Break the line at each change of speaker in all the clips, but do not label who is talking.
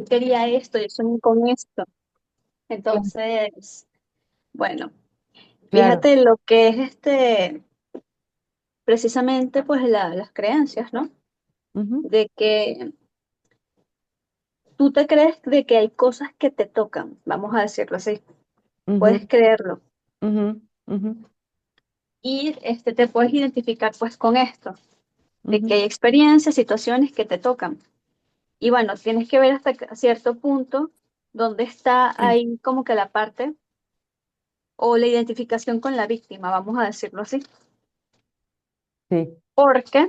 yo quería esto, yo soñé con esto.
Claro,
Entonces, bueno,
claro.
fíjate lo que es precisamente pues las creencias, ¿no?
Ujú,
De que tú te crees de que hay cosas que te tocan, vamos a decirlo así,
ujú,
puedes creerlo
ujú, ujú,
y te puedes identificar pues con esto, de que
ujú.
hay experiencias, situaciones que te tocan. Y bueno, tienes que ver hasta cierto punto dónde está ahí como que la parte o la identificación con la víctima, vamos a decirlo así.
Sí,
Porque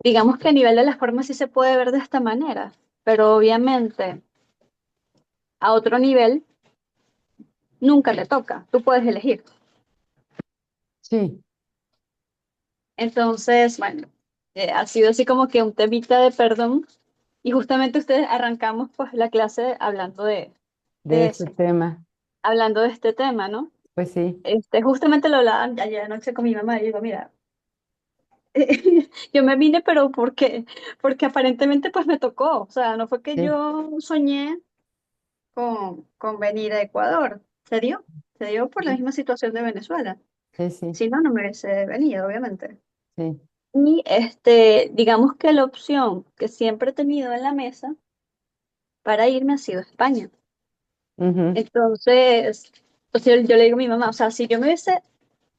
digamos que a nivel de la forma sí se puede ver de esta manera, pero obviamente a otro nivel nunca te toca, tú puedes elegir.
sí.
Entonces, bueno, ha sido así como que un temita de perdón y justamente ustedes arrancamos pues la clase hablando
De
de
este
eso,
tema.
hablando de este tema, ¿no?
Pues sí,
Justamente lo hablaba ayer anoche con mi mamá y digo, mira, yo me vine, pero ¿por qué? Porque aparentemente pues me tocó, o sea, no fue que
sí,
yo soñé con venir a Ecuador, se dio por la
sí,
misma situación de Venezuela,
sí, sí,
si no, no me hubiese venido, obviamente.
sí.
Y digamos que la opción que siempre he tenido en la mesa para irme ha sido España.
Ujú.
Entonces, pues yo le digo a mi mamá, o sea, si yo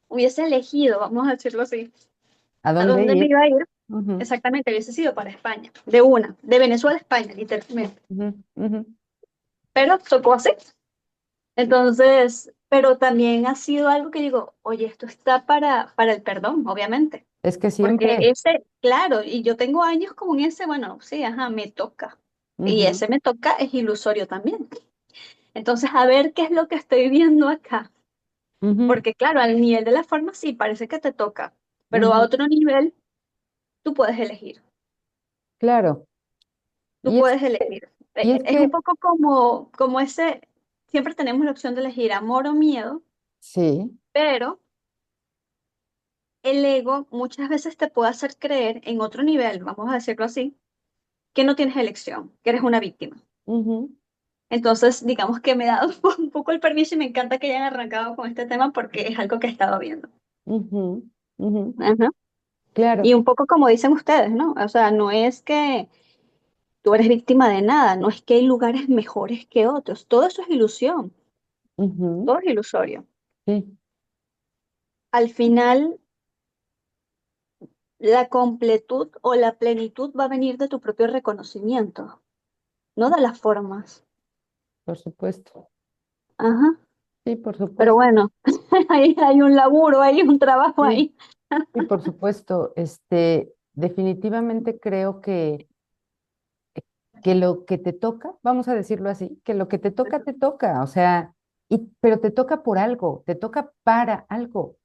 hubiese elegido, vamos a decirlo así,
¿A
a
dónde
dónde me
ir?
iba a ir,
Ujú,
exactamente hubiese sido para España, de una, de Venezuela a España, literalmente.
ujú, ujú.
Pero tocó así. Entonces, pero también ha sido algo que digo, oye, esto está para el perdón, obviamente.
Es que
Porque
siempre.
claro, y yo tengo años como en ese, bueno, sí, ajá, me toca. Y
Ujú,
ese me toca es ilusorio también. Entonces, a ver qué es lo que estoy viendo acá.
ujú,
Porque claro, al nivel de la forma sí, parece que te toca, pero a
ujú.
otro nivel tú puedes elegir.
Claro.
Tú
Y es
puedes elegir.
y es
Es un
que
poco como ese, siempre tenemos la opción de elegir amor o miedo,
sí.
pero el ego muchas veces te puede hacer creer en otro nivel, vamos a decirlo así, que no tienes elección, que eres una víctima.
Ujú,
Entonces, digamos que me he dado un poco el permiso y me encanta que hayan arrancado con este tema porque es algo que he estado viendo.
ujú, ujú.
Ajá. Y
Claro.
un poco como dicen ustedes, ¿no? O sea, no es que tú eres víctima de nada, no es que hay lugares mejores que otros, todo eso es ilusión,
Ujú,
todo es ilusorio.
sí,
Al final, la completud o la plenitud va a venir de tu propio reconocimiento, no de las formas.
por supuesto.
Ajá.
Sí, por
Pero
supuesto.
bueno, hay un laburo, hay un trabajo
Sí,
ahí.
sí, por supuesto. Definitivamente creo que lo que te toca, vamos a decirlo así, que lo que te toca, o sea, pero te toca por algo, te toca para algo,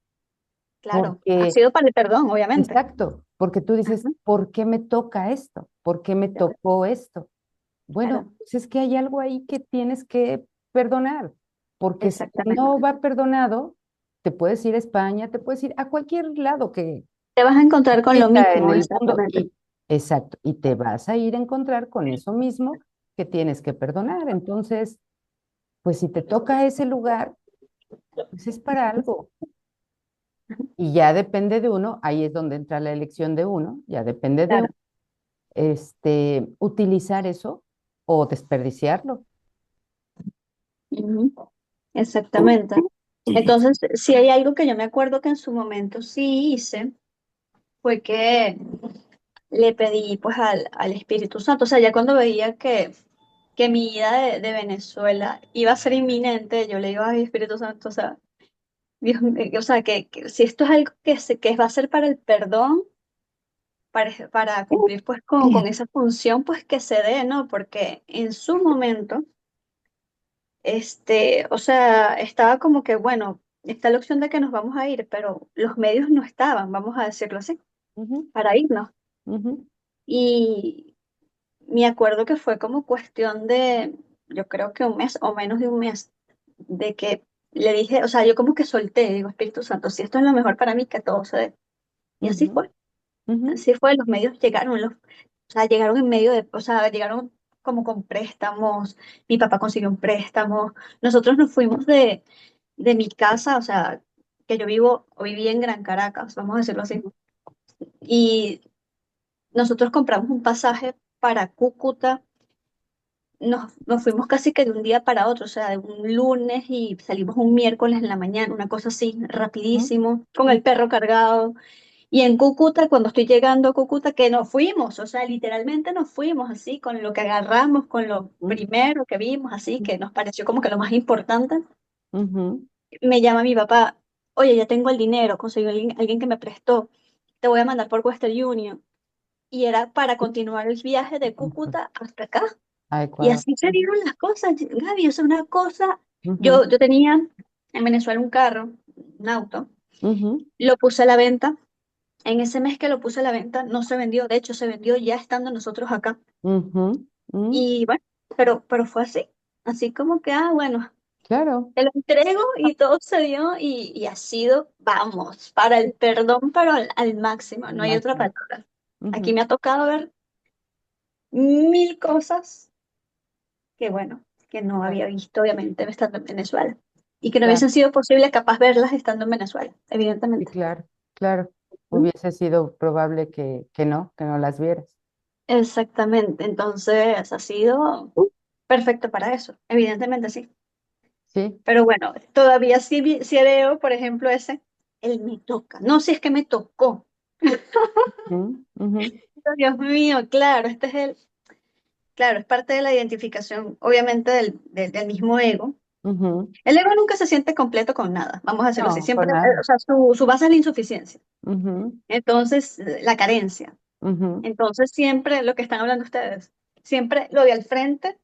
Claro, ha
porque,
sido para el perdón, obviamente.
exacto, porque tú dices,
Ajá,
¿por qué me toca esto? ¿Por qué me
claro,
tocó esto? Bueno,
claro,
pues es que hay algo ahí que tienes que perdonar, porque si no
exactamente.
va perdonado, te puedes ir a España, te puedes ir a cualquier lado que
Te vas a encontrar con lo
exista en
mismo,
el mundo
exactamente.
y, exacto, y te vas a ir a encontrar con eso mismo que tienes que perdonar. Entonces, pues si te toca ese lugar, pues es para algo. Y ya depende de uno, ahí es donde entra la elección de uno, ya depende de
Claro.
uno, utilizar eso o desperdiciarlo.
Ujú, exactamente. Entonces, si hay algo que yo me acuerdo que en su momento sí hice, fue que le pedí pues al Espíritu Santo. O sea, ya cuando veía que mi ida de Venezuela iba a ser inminente, yo le digo, ay, Espíritu Santo, o sea, Dios mío, o sea, que si esto es algo que va a ser para el perdón, para cumplir pues con esa función, pues que se dé, ¿no? Porque en su momento, o sea, estaba como que, bueno, está la opción de que nos vamos a ir, pero los medios no estaban, vamos a decirlo así,
Ujú,
para irnos.
ujú,
Y me acuerdo que fue como cuestión de, yo creo que un mes o menos de un mes, de que le dije, o sea, yo como que solté, digo, Espíritu Santo, si esto es lo mejor para mí, que todo se dé. Y
ujú, ujú.
así fue, los medios llegaron, o sea, llegaron en medio de, o sea, llegaron como con préstamos, mi papá consiguió un préstamo, nosotros nos fuimos de mi casa, o sea, que yo vivo o viví en Gran Caracas, vamos a decirlo así, y nosotros compramos un pasaje para Cúcuta. Nos fuimos casi que de un día para otro, o sea, de un lunes y salimos un miércoles en la mañana, una cosa así,
Ujú,
rapidísimo, con
ujú,
el perro cargado. Y en Cúcuta, cuando estoy llegando a Cúcuta, que nos fuimos, o sea, literalmente nos fuimos así, con lo que agarramos, con lo primero que vimos, así, que nos pareció como que lo más importante.
ujú,
Me llama mi papá, oye, ya tengo el dinero, conseguí alguien que me prestó, te voy a mandar por Western Union. Y era para continuar el viaje de
ujú.
Cúcuta hasta acá. Y
Adecuado.
así se dieron las cosas, Gaby, o sea, una cosa,
Ujú,
yo tenía en Venezuela un carro, un auto,
ujú,
lo puse a la venta, en ese mes que lo puse a la venta no se vendió, de hecho se vendió ya estando nosotros acá,
ujú, ujú.
y bueno, pero fue así, así como que, bueno,
Claro,
te lo entrego y todo se dio y ha sido, vamos, para el perdón, pero al máximo,
al
no hay otra
máximo.
palabra. Aquí
Ujú,
me ha tocado ver mil cosas que bueno, que no
claro,
había visto obviamente estando en Venezuela y que no
claro,
hubiesen sido posible capaz verlas estando en Venezuela,
sí,
evidentemente.
claro, claro.
¿Mm?
Hubiese sido probable que no las vieras.
Exactamente, entonces ha sido perfecto para eso, evidentemente sí.
Sí.
Pero bueno, todavía sí, sí veo, por ejemplo, ese, él me toca, no si es que me tocó.
Ujú, ujú,
Dios mío, claro, claro, es parte de la identificación, obviamente, del mismo ego.
ujú.
El ego nunca se siente completo con nada, vamos a decirlo así,
No, con
siempre,
nada.
o sea, su base es la insuficiencia.
Ujú,
Entonces, la carencia.
ujú,
Entonces, siempre lo que están hablando ustedes, siempre lo de al frente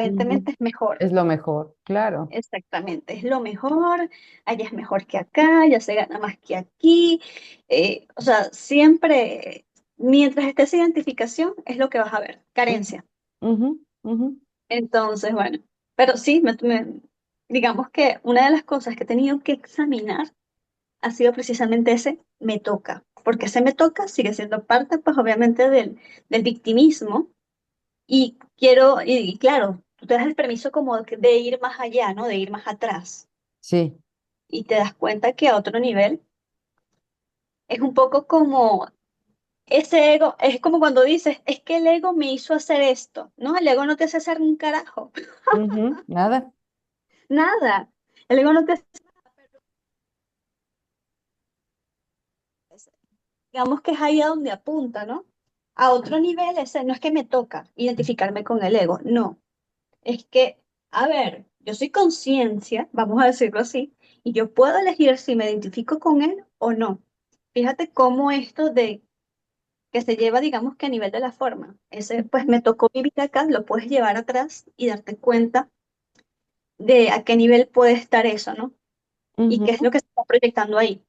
ujú.
aparentemente es mejor.
Es lo mejor, claro.
Exactamente, es lo mejor, allá es mejor que acá, ya se gana más que aquí. O sea, siempre, mientras esté esa identificación, es lo que vas a ver,
Ujú,
carencia.
ujú, ujú,
Entonces, bueno, pero sí, digamos que una de las cosas que he tenido que examinar ha sido precisamente ese me toca, porque ese me toca sigue siendo parte, pues obviamente, del victimismo y quiero, y claro, tú te das el permiso como de ir más allá, ¿no? De ir más atrás
sí.
y te das cuenta que a otro nivel es un poco como ese ego, es como cuando dices, es que el ego me hizo hacer esto, ¿no? El ego no te hace hacer un carajo,
Ujú, nada.
nada, el ego no te hace, digamos que es ahí a donde apunta, ¿no? A otro nivel, ese no es que me toca identificarme con el ego, no. Es que, a ver, yo soy conciencia, vamos a decirlo así, y yo puedo elegir si me identifico con él o no. Fíjate cómo esto de que se lleva, digamos que a nivel de la forma, ese pues me tocó vivir acá, lo puedes llevar atrás y darte cuenta de a qué nivel puede estar eso, ¿no? Y
Ujú,
qué es lo que se está proyectando ahí.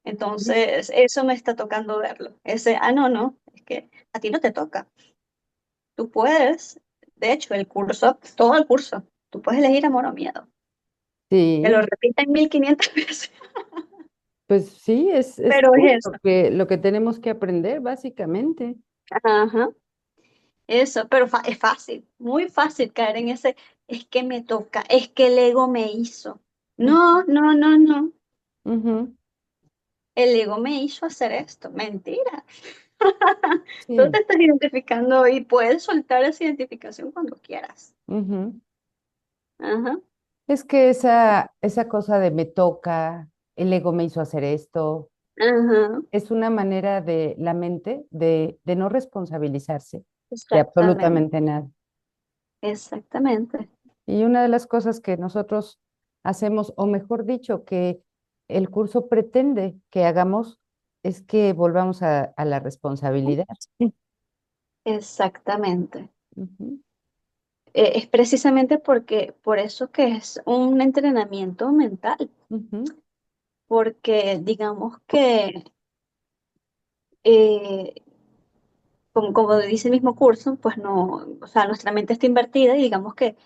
Entonces, eso me está tocando verlo. Ese, no, no, es que a ti no te toca. Tú puedes, de hecho, el curso, todo el curso, tú puedes elegir amor o miedo. Que lo
sí,
repiten 1500 veces,
pues sí, es
pero
todo
es eso.
lo que tenemos que aprender, básicamente.
Ajá, eso, pero es fácil, muy fácil caer en ese, es que me toca, es que el ego me hizo.
Ujú,
No, no, no, no,
ujú,
el ego me hizo hacer esto, mentira. Tú
sí.
te estás identificando y puedes soltar esa identificación cuando quieras.
Ujú.
Ajá,
Es que esa cosa de me toca, el ego me hizo hacer esto,
ajá,
es una manera de la mente de no responsabilizarse de
exactamente,
absolutamente nada.
exactamente,
Y una de las cosas que nosotros hacemos, o mejor dicho, que el curso pretende que hagamos, es que volvamos a la responsabilidad.
exactamente.
Ujú,
Es precisamente porque, por eso que es un entrenamiento mental,
ujú,
porque digamos que, eh, como dice el mismo curso, pues no, o sea, nuestra mente está invertida y digamos que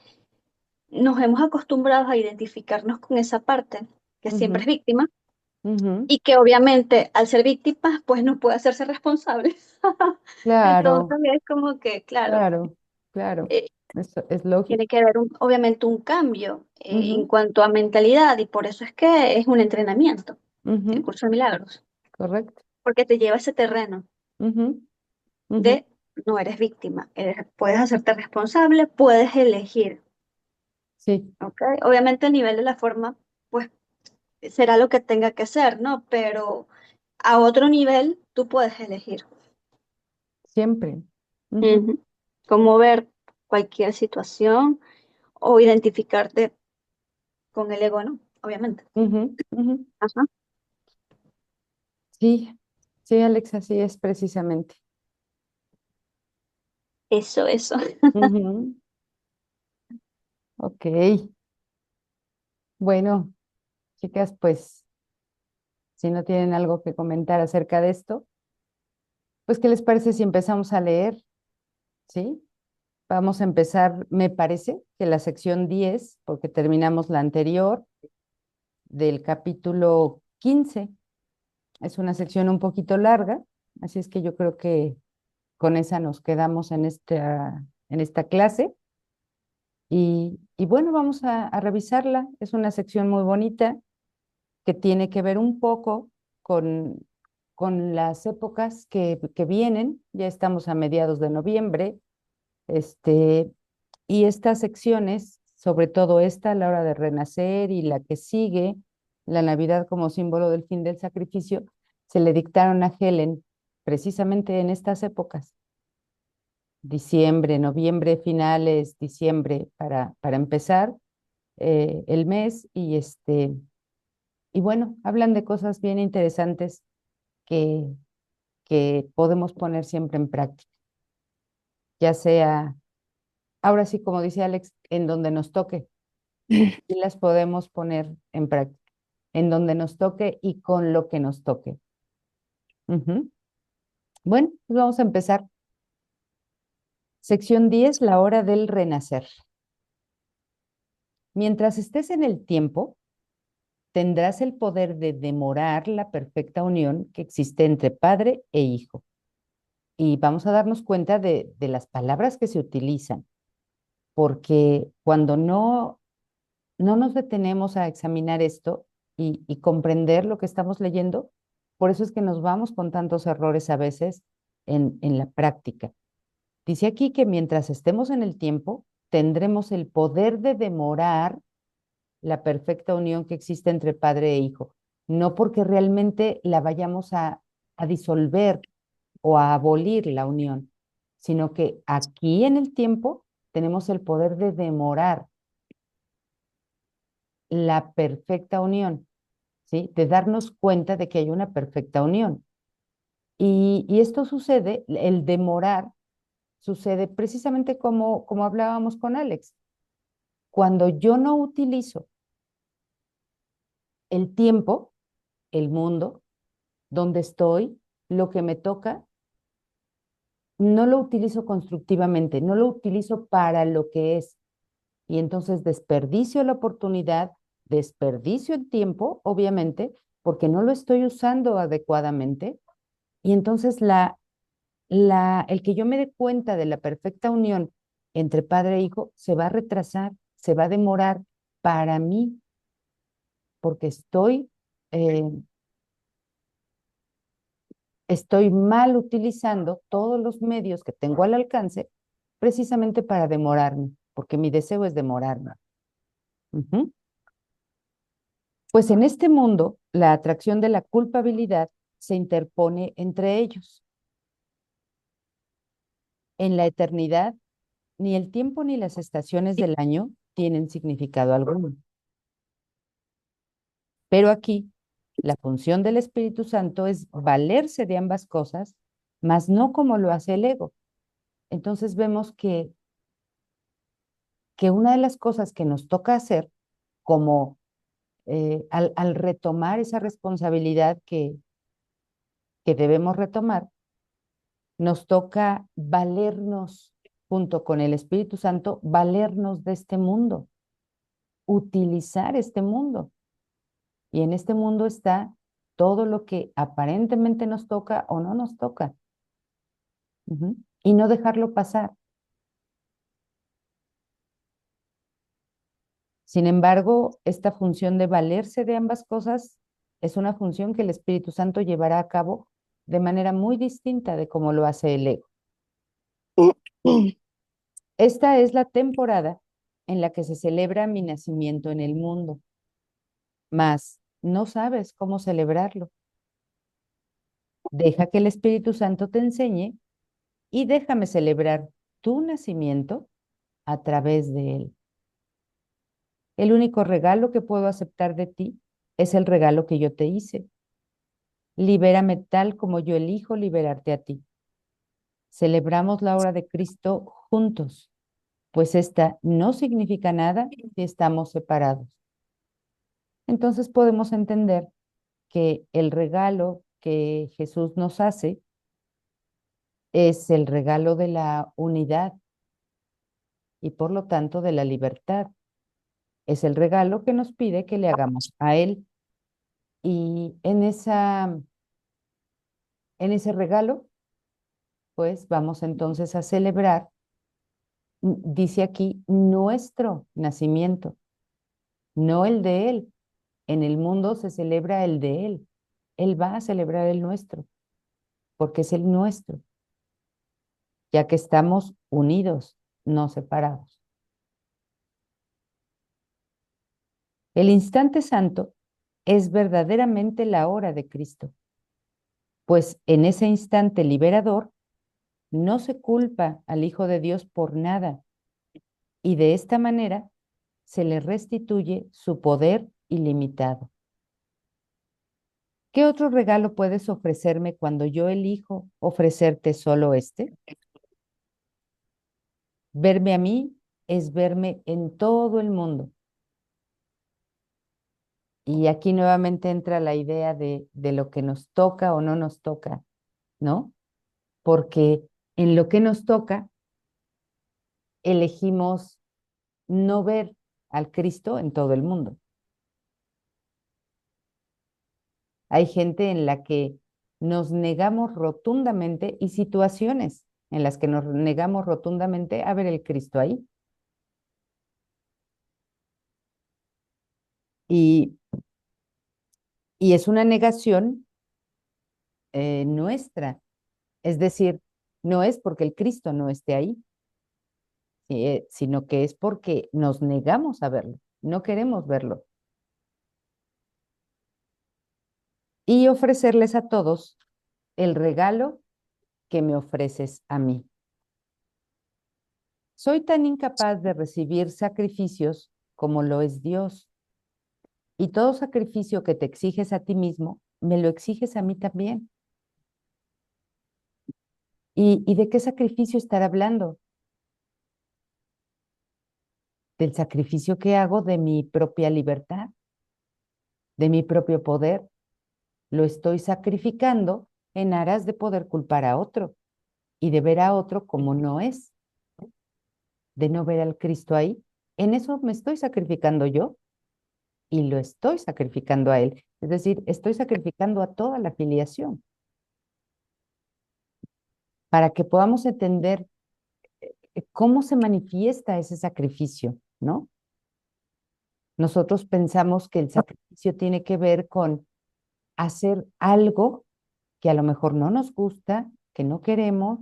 nos hemos acostumbrado a identificarnos con esa parte que siempre
ujú,
es víctima
ujú.
y que obviamente al ser víctima, pues no puede hacerse responsable.
Claro,
Entonces es como que, claro,
claro, claro,
Eh,
eso es
Tiene
lógico.
que haber obviamente un cambio en
Ujú,
cuanto a mentalidad y por eso es que es un entrenamiento, el
ujú,
curso de milagros,
correcto.
porque te lleva a ese terreno
Ujú, ujú,
de no eres víctima, puedes hacerte responsable, puedes elegir,
sí,
¿ok? Obviamente el nivel de la forma, pues será lo que tenga que ser, ¿no? Pero a otro nivel tú puedes elegir.
siempre. Ujú,
Ujú. Cómo ver cualquier situación o identificarte con el ego, ¿no? Obviamente.
ujú, ujú.
Ajá.
Sí, sí, Alex, así es precisamente.
Eso.
Ujú, ok, bueno, chicas, pues si no tienen algo que comentar acerca de esto, pues ¿qué les parece si empezamos a leer? ¿Sí? Vamos a empezar, me parece, que la sección 10, porque terminamos la anterior del capítulo 15. Es una sección un poquito larga, así es que yo creo que con esa nos quedamos en esta clase. Y bueno, vamos a revisarla. Es una sección muy bonita que tiene que ver un poco con, con las épocas que vienen. Ya estamos a mediados de noviembre. Este, y estas secciones, sobre todo esta, la hora de renacer y la que sigue, la Navidad como símbolo del fin del sacrificio, se le dictaron a Helen precisamente en estas épocas, diciembre, noviembre, finales, diciembre, para empezar el mes y bueno, hablan de cosas bien interesantes que, que podemos poner siempre en práctica, ya sea, ahora sí, como dice Alex, en donde nos toque y las podemos poner en práctica, en donde nos toque y con lo que nos toque. Ujú. Bueno, pues vamos a empezar. Sección 10, la hora del renacer. Mientras estés en el tiempo, tendrás el poder de demorar la perfecta unión que existe entre padre e hijo. Y vamos a darnos cuenta de las palabras que se utilizan, porque cuando no nos detenemos a examinar esto y comprender lo que estamos leyendo, por eso es que nos vamos con tantos errores a veces en la práctica. Dice aquí que mientras estemos en el tiempo, tendremos el poder de demorar la perfecta unión que existe entre padre e hijo, no porque realmente la vayamos a disolver o a abolir la unión, sino que aquí en el tiempo tenemos el poder de demorar la perfecta unión, ¿sí? De darnos cuenta de que hay una perfecta unión. Y esto sucede, el demorar, sucede precisamente como hablábamos con Alex. Cuando yo no utilizo el tiempo, el mundo, donde estoy, lo que me toca, no lo utilizo constructivamente, no lo utilizo para lo que es. Y entonces desperdicio la oportunidad, desperdicio el tiempo, obviamente, porque no lo estoy usando adecuadamente. Y entonces el que yo me dé cuenta de la perfecta unión entre padre e hijo se va a retrasar, se va a demorar para mí, porque eh, estoy mal utilizando todos los medios que tengo al alcance precisamente para demorarme, porque mi deseo es demorarme. Ujú. Pues en este mundo, la atracción de la culpabilidad se interpone entre ellos. En la eternidad, ni el tiempo ni las estaciones del año tienen significado alguno. Pero aquí, la función del Espíritu Santo es valerse de ambas cosas, mas no como lo hace el ego. Entonces vemos que una de las cosas que nos toca hacer, como al retomar esa responsabilidad que debemos retomar, nos toca valernos junto con el Espíritu Santo, valernos de este mundo, utilizar este mundo. Y en este mundo está todo lo que aparentemente nos toca o no nos toca. Ujú. Y no dejarlo pasar. Sin embargo, esta función de valerse de ambas cosas es una función que el Espíritu Santo llevará a cabo de manera muy distinta de como lo hace el ego. Esta es la temporada en la que se celebra mi nacimiento en el mundo, mas no sabes cómo celebrarlo. Deja que el Espíritu Santo te enseñe y déjame celebrar tu nacimiento a través de él. El único regalo que puedo aceptar de ti es el regalo que yo te hice. Libérame tal como yo elijo liberarte a ti. Celebramos la obra de Cristo juntos, pues esta no significa nada si estamos separados. Entonces podemos entender que el regalo que Jesús nos hace es el regalo de la unidad y por lo tanto de la libertad. Es el regalo que nos pide que le hagamos a Él. Y en ese regalo, pues vamos entonces a celebrar, dice aquí, nuestro nacimiento, no el de Él. En el mundo se celebra el de Él. Él va a celebrar el nuestro, porque es el nuestro, ya que estamos unidos, no separados. El instante santo es verdaderamente la hora de Cristo, pues en ese instante liberador no se culpa al Hijo de Dios por nada y de esta manera se le restituye su poder ilimitado. ¿Qué otro regalo puedes ofrecerme cuando yo elijo ofrecerte solo este? Verme a mí es verme en todo el mundo. Y aquí nuevamente entra la idea de lo que nos toca o no nos toca, ¿no? Porque en lo que nos toca elegimos no ver al Cristo en todo el mundo. Hay gente en la que nos negamos rotundamente y situaciones en las que nos negamos rotundamente a ver el Cristo ahí. Y, y es una negación nuestra. Es decir, no es porque el Cristo no esté ahí, sino que es porque nos negamos a verlo, no queremos verlo. Y ofrecerles a todos el regalo que me ofreces a mí. Soy tan incapaz de recibir sacrificios como lo es Dios. Y todo sacrificio que te exiges a ti mismo, me lo exiges a mí también. ¿Y de qué sacrificio estar hablando? Del sacrificio que hago de mi propia libertad, de mi propio poder. Lo estoy sacrificando en aras de poder culpar a otro y de ver a otro como no es, de no ver al Cristo ahí. En eso me estoy sacrificando yo y lo estoy sacrificando a él. Es decir, estoy sacrificando a toda la filiación para que podamos entender cómo se manifiesta ese sacrificio, ¿no? Nosotros pensamos que el sacrificio tiene que ver con hacer algo que a lo mejor no nos gusta, que no queremos,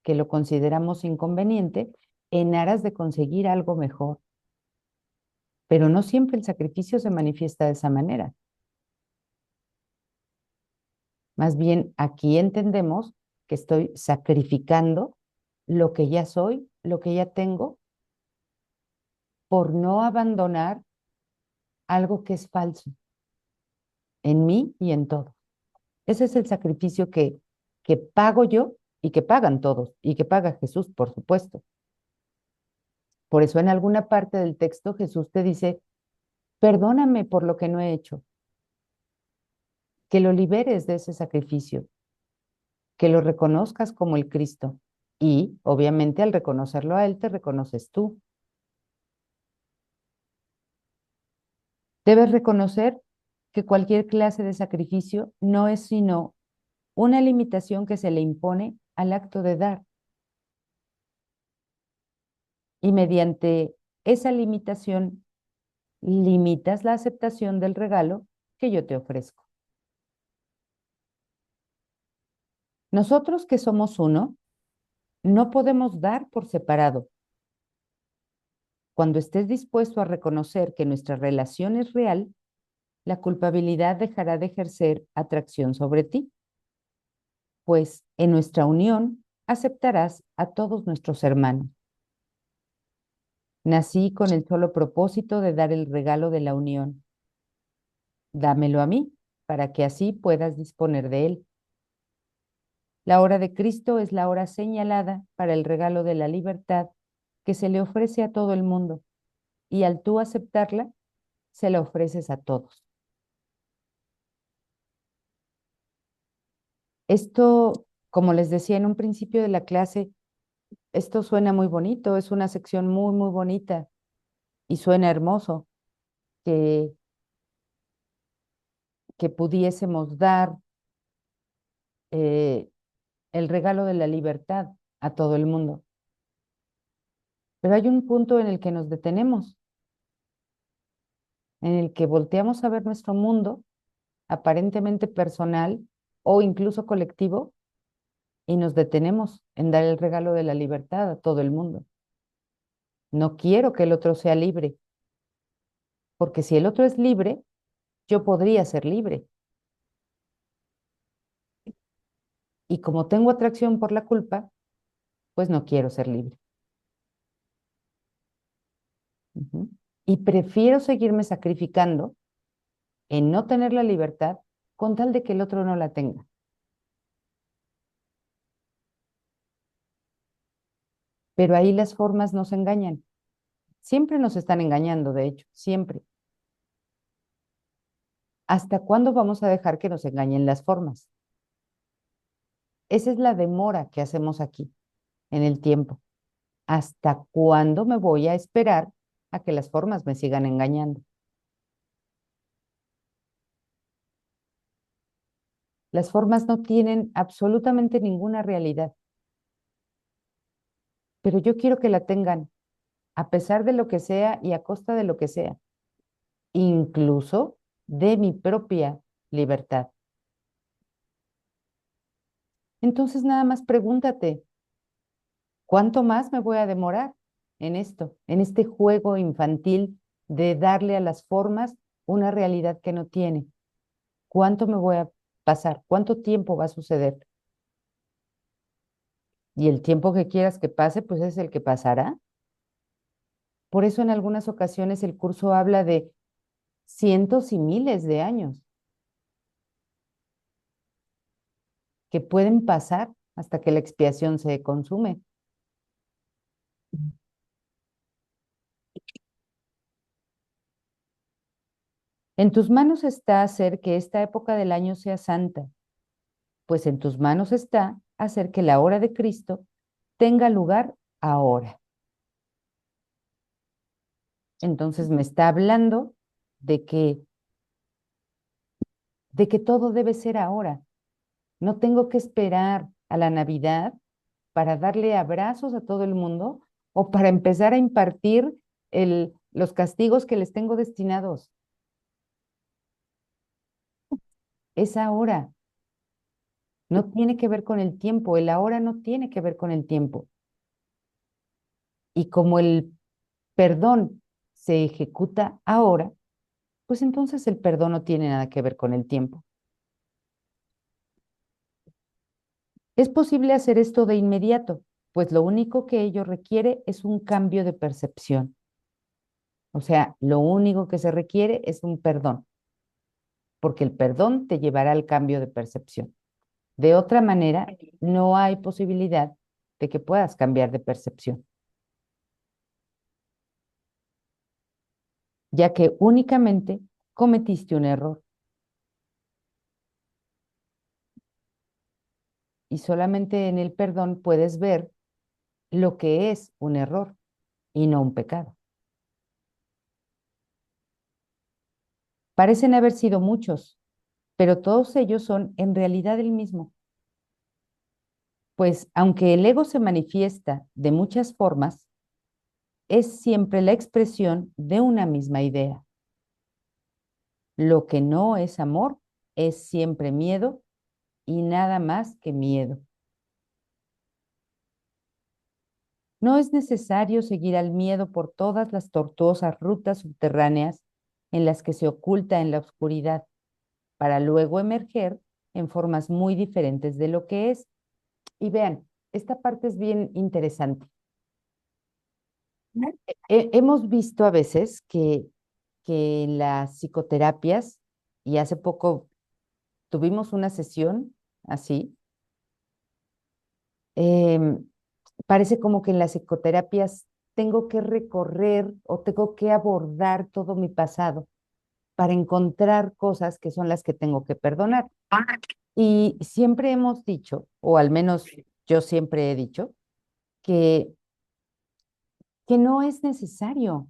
que lo consideramos inconveniente, en aras de conseguir algo mejor. Pero no siempre el sacrificio se manifiesta de esa manera. Más bien aquí entendemos que estoy sacrificando lo que ya soy, lo que ya tengo, por no abandonar algo que es falso en mí y en todo. Ese es el sacrificio que pago yo y que pagan todos y que paga Jesús, por supuesto. Por eso en alguna parte del texto Jesús te dice, perdóname por lo que no he hecho, que lo liberes de ese sacrificio, que lo reconozcas como el Cristo. Y obviamente al reconocerlo a Él, te reconoces tú. Debes reconocer que cualquier clase de sacrificio no es sino una limitación que se le impone al acto de dar. Y mediante esa limitación limitas la aceptación del regalo que yo te ofrezco. Nosotros que somos uno, no podemos dar por separado. Cuando estés dispuesto a reconocer que nuestra relación es real, la culpabilidad dejará de ejercer atracción sobre ti, pues en nuestra unión aceptarás a todos nuestros hermanos. Nací con el solo propósito de dar el regalo de la unión. Dámelo a mí, para que así puedas disponer de él. La hora de Cristo es la hora señalada para el regalo de la libertad que se le ofrece a todo el mundo, y al tú aceptarla, se la ofreces a todos. Esto, como les decía en un principio de la clase, esto suena muy bonito, es una sección muy, muy bonita y suena hermoso que, que pudiésemos dar eh, el regalo de la libertad a todo el mundo. Pero hay un punto en el que nos detenemos, en el que volteamos a ver nuestro mundo, aparentemente personal o incluso colectivo, y nos detenemos en dar el regalo de la libertad a todo el mundo. No quiero que el otro sea libre, porque si el otro es libre, yo podría ser libre. Y como tengo atracción por la culpa, pues no quiero ser libre. Ujú. Y prefiero seguirme sacrificando en no tener la libertad con tal de que el otro no la tenga. Pero ahí las formas nos engañan. Siempre nos están engañando, de hecho, siempre. ¿Hasta cuándo vamos a dejar que nos engañen las formas? Esa es la demora que hacemos aquí, en el tiempo. ¿Hasta cuándo me voy a esperar a que las formas me sigan engañando? Las formas no tienen absolutamente ninguna realidad, pero yo quiero que la tengan, a pesar de lo que sea y a costa de lo que sea, incluso de mi propia libertad. Entonces nada más pregúntate, ¿cuánto más me voy a demorar en esto, en este juego infantil de darle a las formas una realidad que no tiene? ¿Cuánto me voy a pasar? ¿Cuánto tiempo va a suceder? Y el tiempo que quieras que pase, pues es el que pasará. Por eso en algunas ocasiones el curso habla de cientos y miles de años que pueden pasar hasta que la expiación se consume. En tus manos está hacer que esta época del año sea santa, pues en tus manos está hacer que la hora de Cristo tenga lugar ahora. Entonces me está hablando de que todo debe ser ahora. No tengo que esperar a la Navidad para darle abrazos a todo el mundo o para empezar a impartir los castigos que les tengo destinados. Es ahora. No tiene que ver con el tiempo. El ahora no tiene que ver con el tiempo. Y como el perdón se ejecuta ahora, pues entonces el perdón no tiene nada que ver con el tiempo. Es posible hacer esto de inmediato, pues lo único que ello requiere es un cambio de percepción. O sea, lo único que se requiere es un perdón, porque el perdón te llevará al cambio de percepción. De otra manera, no hay posibilidad de que puedas cambiar de percepción, ya que únicamente cometiste un error y solamente en el perdón puedes ver lo que es un error y no un pecado. Parecen haber sido muchos, pero todos ellos son en realidad el mismo, pues aunque el ego se manifiesta de muchas formas, es siempre la expresión de una misma idea. Lo que no es amor es siempre miedo y nada más que miedo. No es necesario seguir al miedo por todas las tortuosas rutas subterráneas en las que se oculta en la oscuridad, para luego emerger en formas muy diferentes de lo que es. Y vean, esta parte es bien interesante. Hemos visto a veces que en las psicoterapias, y hace poco tuvimos una sesión así, em, parece como que en las psicoterapias tengo que recorrer o tengo que abordar todo mi pasado para encontrar cosas que son las que tengo que perdonar. Y siempre hemos dicho, o al menos yo siempre he dicho, que, que no es necesario.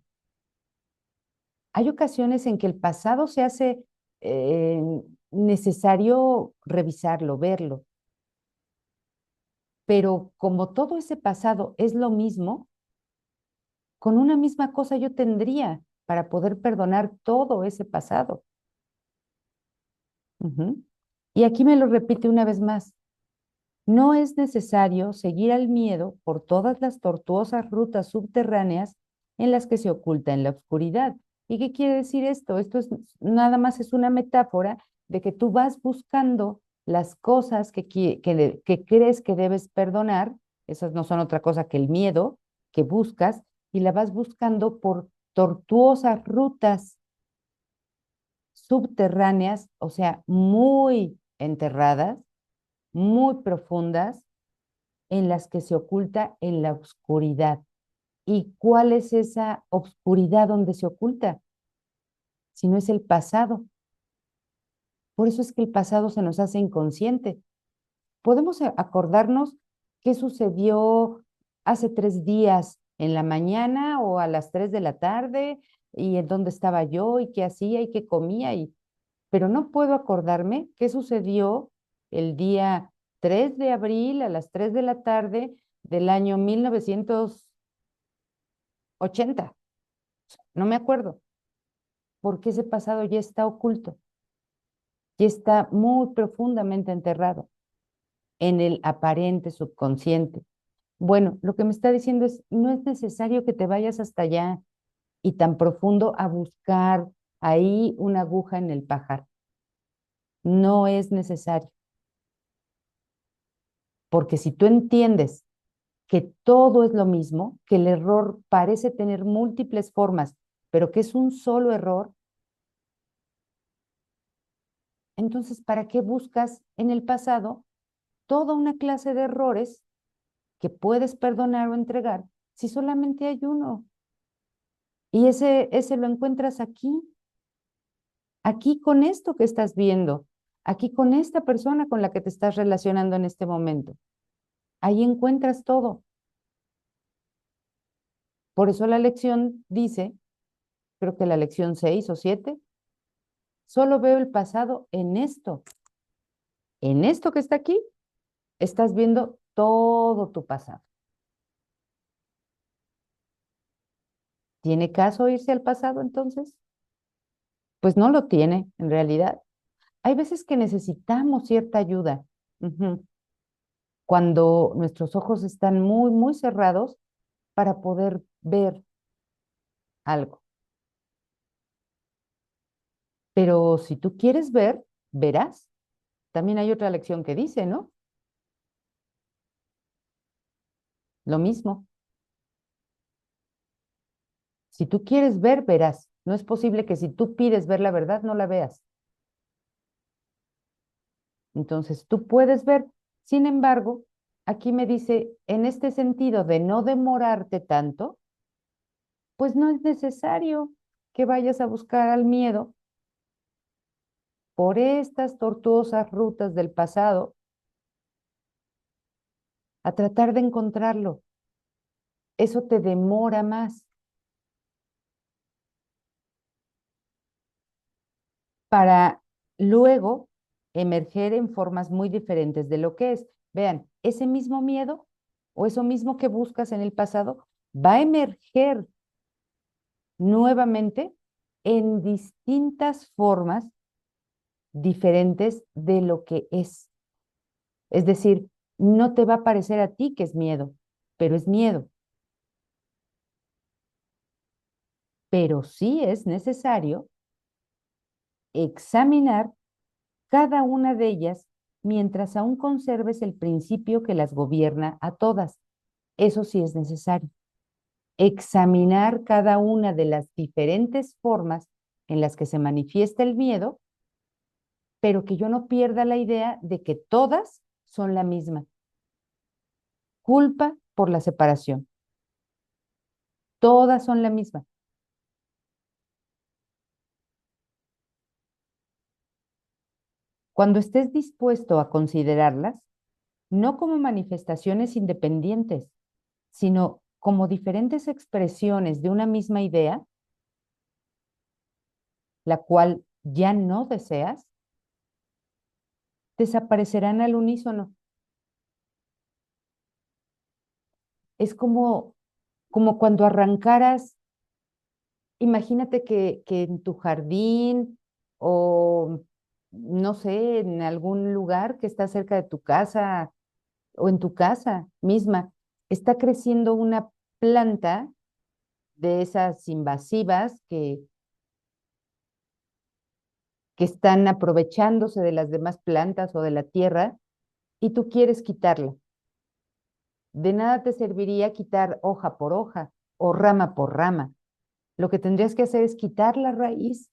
Hay ocasiones en que el pasado se hace eh, necesario revisarlo, verlo, pero como todo ese pasado es lo mismo, con una misma cosa yo tendría para poder perdonar todo ese pasado. Ujú. Y aquí me lo repite una vez más. No es necesario seguir al miedo por todas las tortuosas rutas subterráneas en las que se oculta en la oscuridad. ¿Y qué quiere decir esto? Esto es nada más es una metáfora de que tú vas buscando las cosas que crees que debes perdonar, esas no son otra cosa que el miedo que buscas, y la vas buscando por tortuosas rutas subterráneas, o sea, muy enterradas, muy profundas, en las que se oculta en la oscuridad. ¿Y cuál es esa oscuridad donde se oculta? Si no es el pasado. Por eso es que el pasado se nos hace inconsciente. Podemos acordarnos qué sucedió hace 3 días en la mañana o a las 3 de la tarde y en dónde estaba yo y qué hacía y qué comía, pero no puedo acordarme qué sucedió el día 3 de abril a las 3 de la tarde del año 1980. No me acuerdo, porque ese pasado ya está oculto, ya está muy profundamente enterrado en el aparente subconsciente. Bueno, lo que me está diciendo es, no es necesario que te vayas hasta allá y tan profundo a buscar ahí una aguja en el pajar. No es necesario, porque si tú entiendes que todo es lo mismo, que el error parece tener múltiples formas, pero que es un solo error, entonces, ¿para qué buscas en el pasado toda una clase de errores que puedes perdonar o entregar si solamente hay uno? Y ese lo encuentras aquí, aquí con esto que estás viendo, aquí con esta persona con la que te estás relacionando en este momento. Ahí encuentras todo. Por eso la lección dice, creo que la lección 6 o 7, solo veo el pasado en esto. En esto que está aquí, estás viendo todo tu pasado. ¿Tiene caso irse al pasado entonces? Pues no lo tiene, en realidad. Hay veces que necesitamos cierta ayuda. Ujú. Cuando nuestros ojos están muy, muy cerrados para poder ver algo. Pero si tú quieres ver, verás. También hay otra lección que dice, ¿no? Lo mismo. Si tú quieres ver, verás. No es posible que si tú pides ver la verdad, no la veas. Entonces, tú puedes ver. Sin embargo, aquí me dice, en este sentido de no demorarte tanto, pues no es necesario que vayas a buscar al miedo por estas tortuosas rutas del pasado a tratar de encontrarlo. Eso te demora más para luego emerger en formas muy diferentes de lo que es. Vean, ese mismo miedo o eso mismo que buscas en el pasado va a emerger nuevamente en distintas formas diferentes de lo que es. Es decir, no te va a parecer a ti que es miedo, pero es miedo. Pero sí es necesario examinar cada una de ellas mientras aún conserves el principio que las gobierna a todas. Eso sí es necesario. Examinar cada una de las diferentes formas en las que se manifiesta el miedo, pero que yo no pierda la idea de que todas son la misma. Culpa por la separación. Todas son la misma. Cuando estés dispuesto a considerarlas, no como manifestaciones independientes, sino como diferentes expresiones de una misma idea, la cual ya no deseas, desaparecerán al unísono. Es como cuando arrancaras, imagínate que en tu jardín o no sé, en algún lugar que está cerca de tu casa o en tu casa misma, está creciendo una planta de esas invasivas que están aprovechándose de las demás plantas o de la tierra y tú quieres quitarla. De nada te serviría quitar hoja por hoja o rama por rama. Lo que tendrías que hacer es quitar la raíz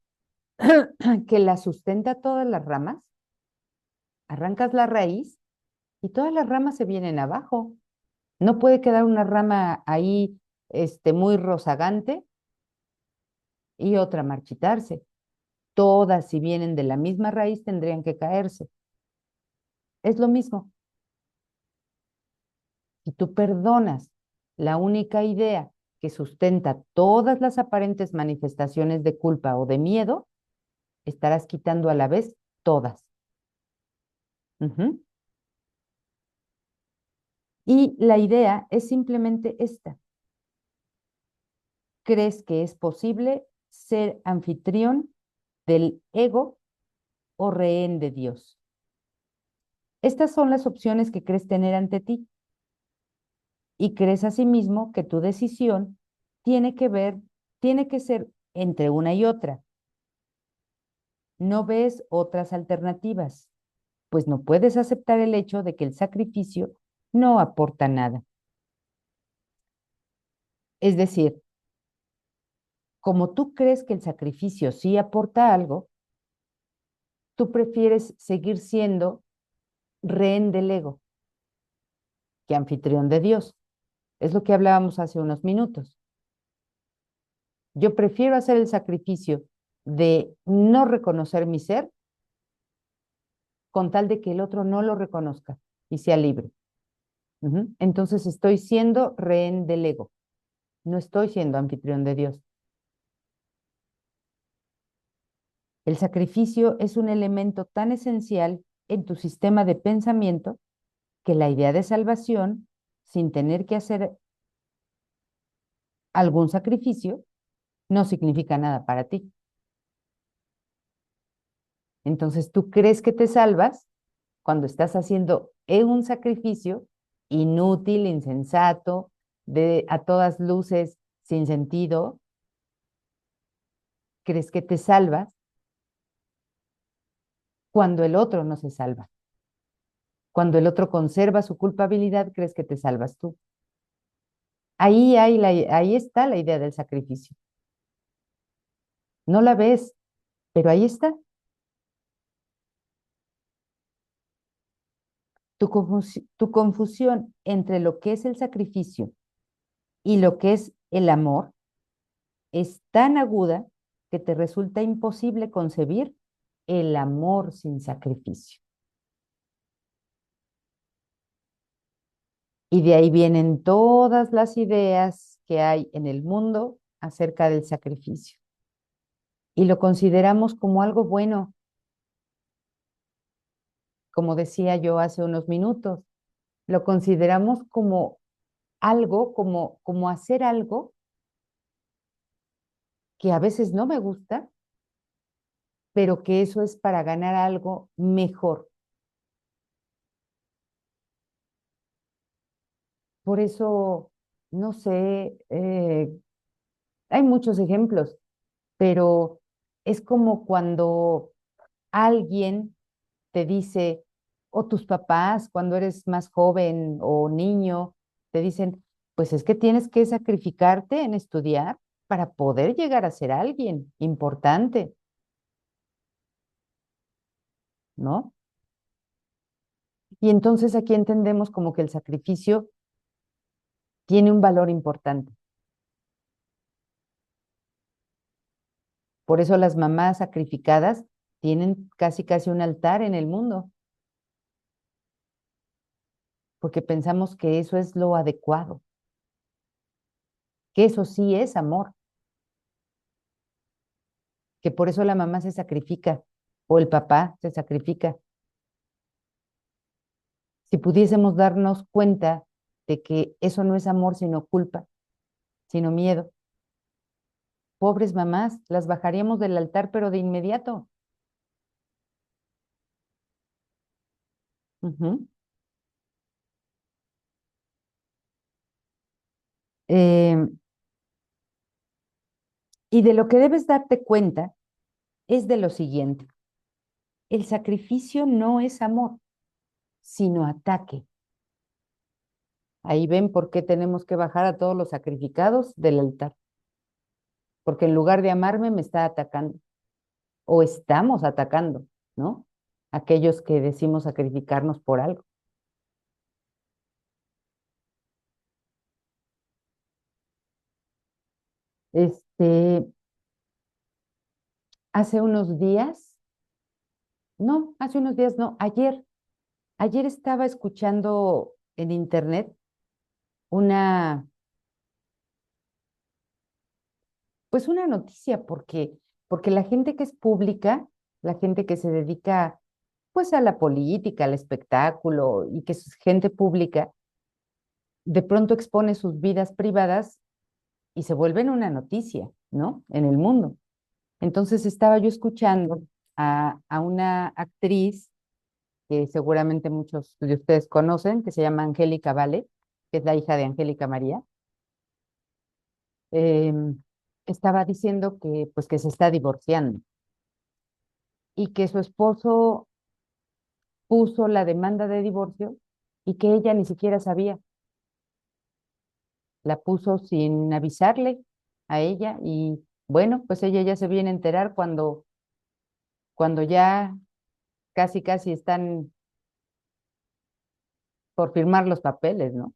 que la sustenta todas las ramas, arrancas la raíz y todas las ramas se vienen abajo. No puede quedar una rama ahí muy rozagante y otra marchitarse. Todas, si vienen de la misma raíz, tendrían que caerse. Es lo mismo. Si tú perdonas la única idea que sustenta todas las aparentes manifestaciones de culpa o de miedo, estarás quitando a la vez todas. Ujú. Y la idea es simplemente esta. ¿Crees que es posible ser anfitrión del ego o rehén de Dios? Estas son las opciones que crees tener ante ti y crees asimismo que tu decisión tiene que ser entre una y otra. No ves otras alternativas, pues no puedes aceptar el hecho de que el sacrificio no aporta nada. Es decir, como tú crees que el sacrificio sí aporta algo, tú prefieres seguir siendo rehén del ego que anfitrión de Dios. Es lo que hablábamos hace unos minutos. Yo prefiero hacer el sacrificio de no reconocer mi ser con tal de que el otro no lo reconozca y sea libre. Entonces estoy siendo rehén del ego, no estoy siendo anfitrión de Dios. El sacrificio es un elemento tan esencial en tu sistema de pensamiento que la idea de salvación, sin tener que hacer algún sacrificio, no significa nada para ti. Entonces tú crees que te salvas cuando estás haciendo un sacrificio inútil, insensato, a todas luces sin sentido. Crees que te salvas cuando el otro no se salva. Cuando el otro conserva su culpabilidad, crees que te salvas tú. Ahí está la idea del sacrificio. No la ves, pero ahí está. Tu confusión entre lo que es el sacrificio y lo que es el amor es tan aguda que te resulta imposible concebir el amor sin sacrificio. Y de ahí vienen todas las ideas que hay en el mundo acerca del sacrificio. Y lo consideramos como algo bueno, como decía yo hace unos minutos, lo consideramos como algo, como hacer algo que a veces no me gusta, pero que eso es para ganar algo mejor. Por eso, no sé, hay muchos ejemplos, pero es como cuando alguien te dice, o tus papás cuando eres más joven o niño, te dicen, pues es que tienes que sacrificarte en estudiar para poder llegar a ser alguien importante, ¿no? Y entonces aquí entendemos como que el sacrificio tiene un valor importante. Por eso las mamás sacrificadas tienen casi casi un altar en el mundo, porque pensamos que eso es lo adecuado, que eso sí es amor, que por eso la mamá se sacrifica o el papá se sacrifica. Si pudiésemos darnos cuenta de que eso no es amor, sino culpa, sino miedo, pobres mamás, las bajaríamos del altar, pero de inmediato. Ujú. Eh, y de lo que debes darte cuenta es de lo siguiente. El sacrificio no es amor, sino ataque. Ahí ven por qué tenemos que bajar a todos los sacrificados del altar. Porque en lugar de amarme me está atacando o estamos atacando, ¿no? Aquellos que decimos sacrificarnos por algo. Este, hace unos días, no, hace unos días no, ayer estaba escuchando en internet una, pues una noticia, porque la gente que es pública, la gente que se dedica pues a la política, al espectáculo y que es gente pública, de pronto expone sus vidas privadas y se vuelven una noticia, ¿no? En el mundo. Entonces estaba yo escuchando a una actriz que seguramente muchos de ustedes conocen, que se llama Angélica Vale, que es la hija de Angélica María. Estaba diciendo que pues que se está divorciando y que su esposo puso la demanda de divorcio y que ella ni siquiera sabía, la puso sin avisarle a ella y bueno, pues ella ya se viene a enterar cuando ya casi casi están por firmar los papeles, ¿no?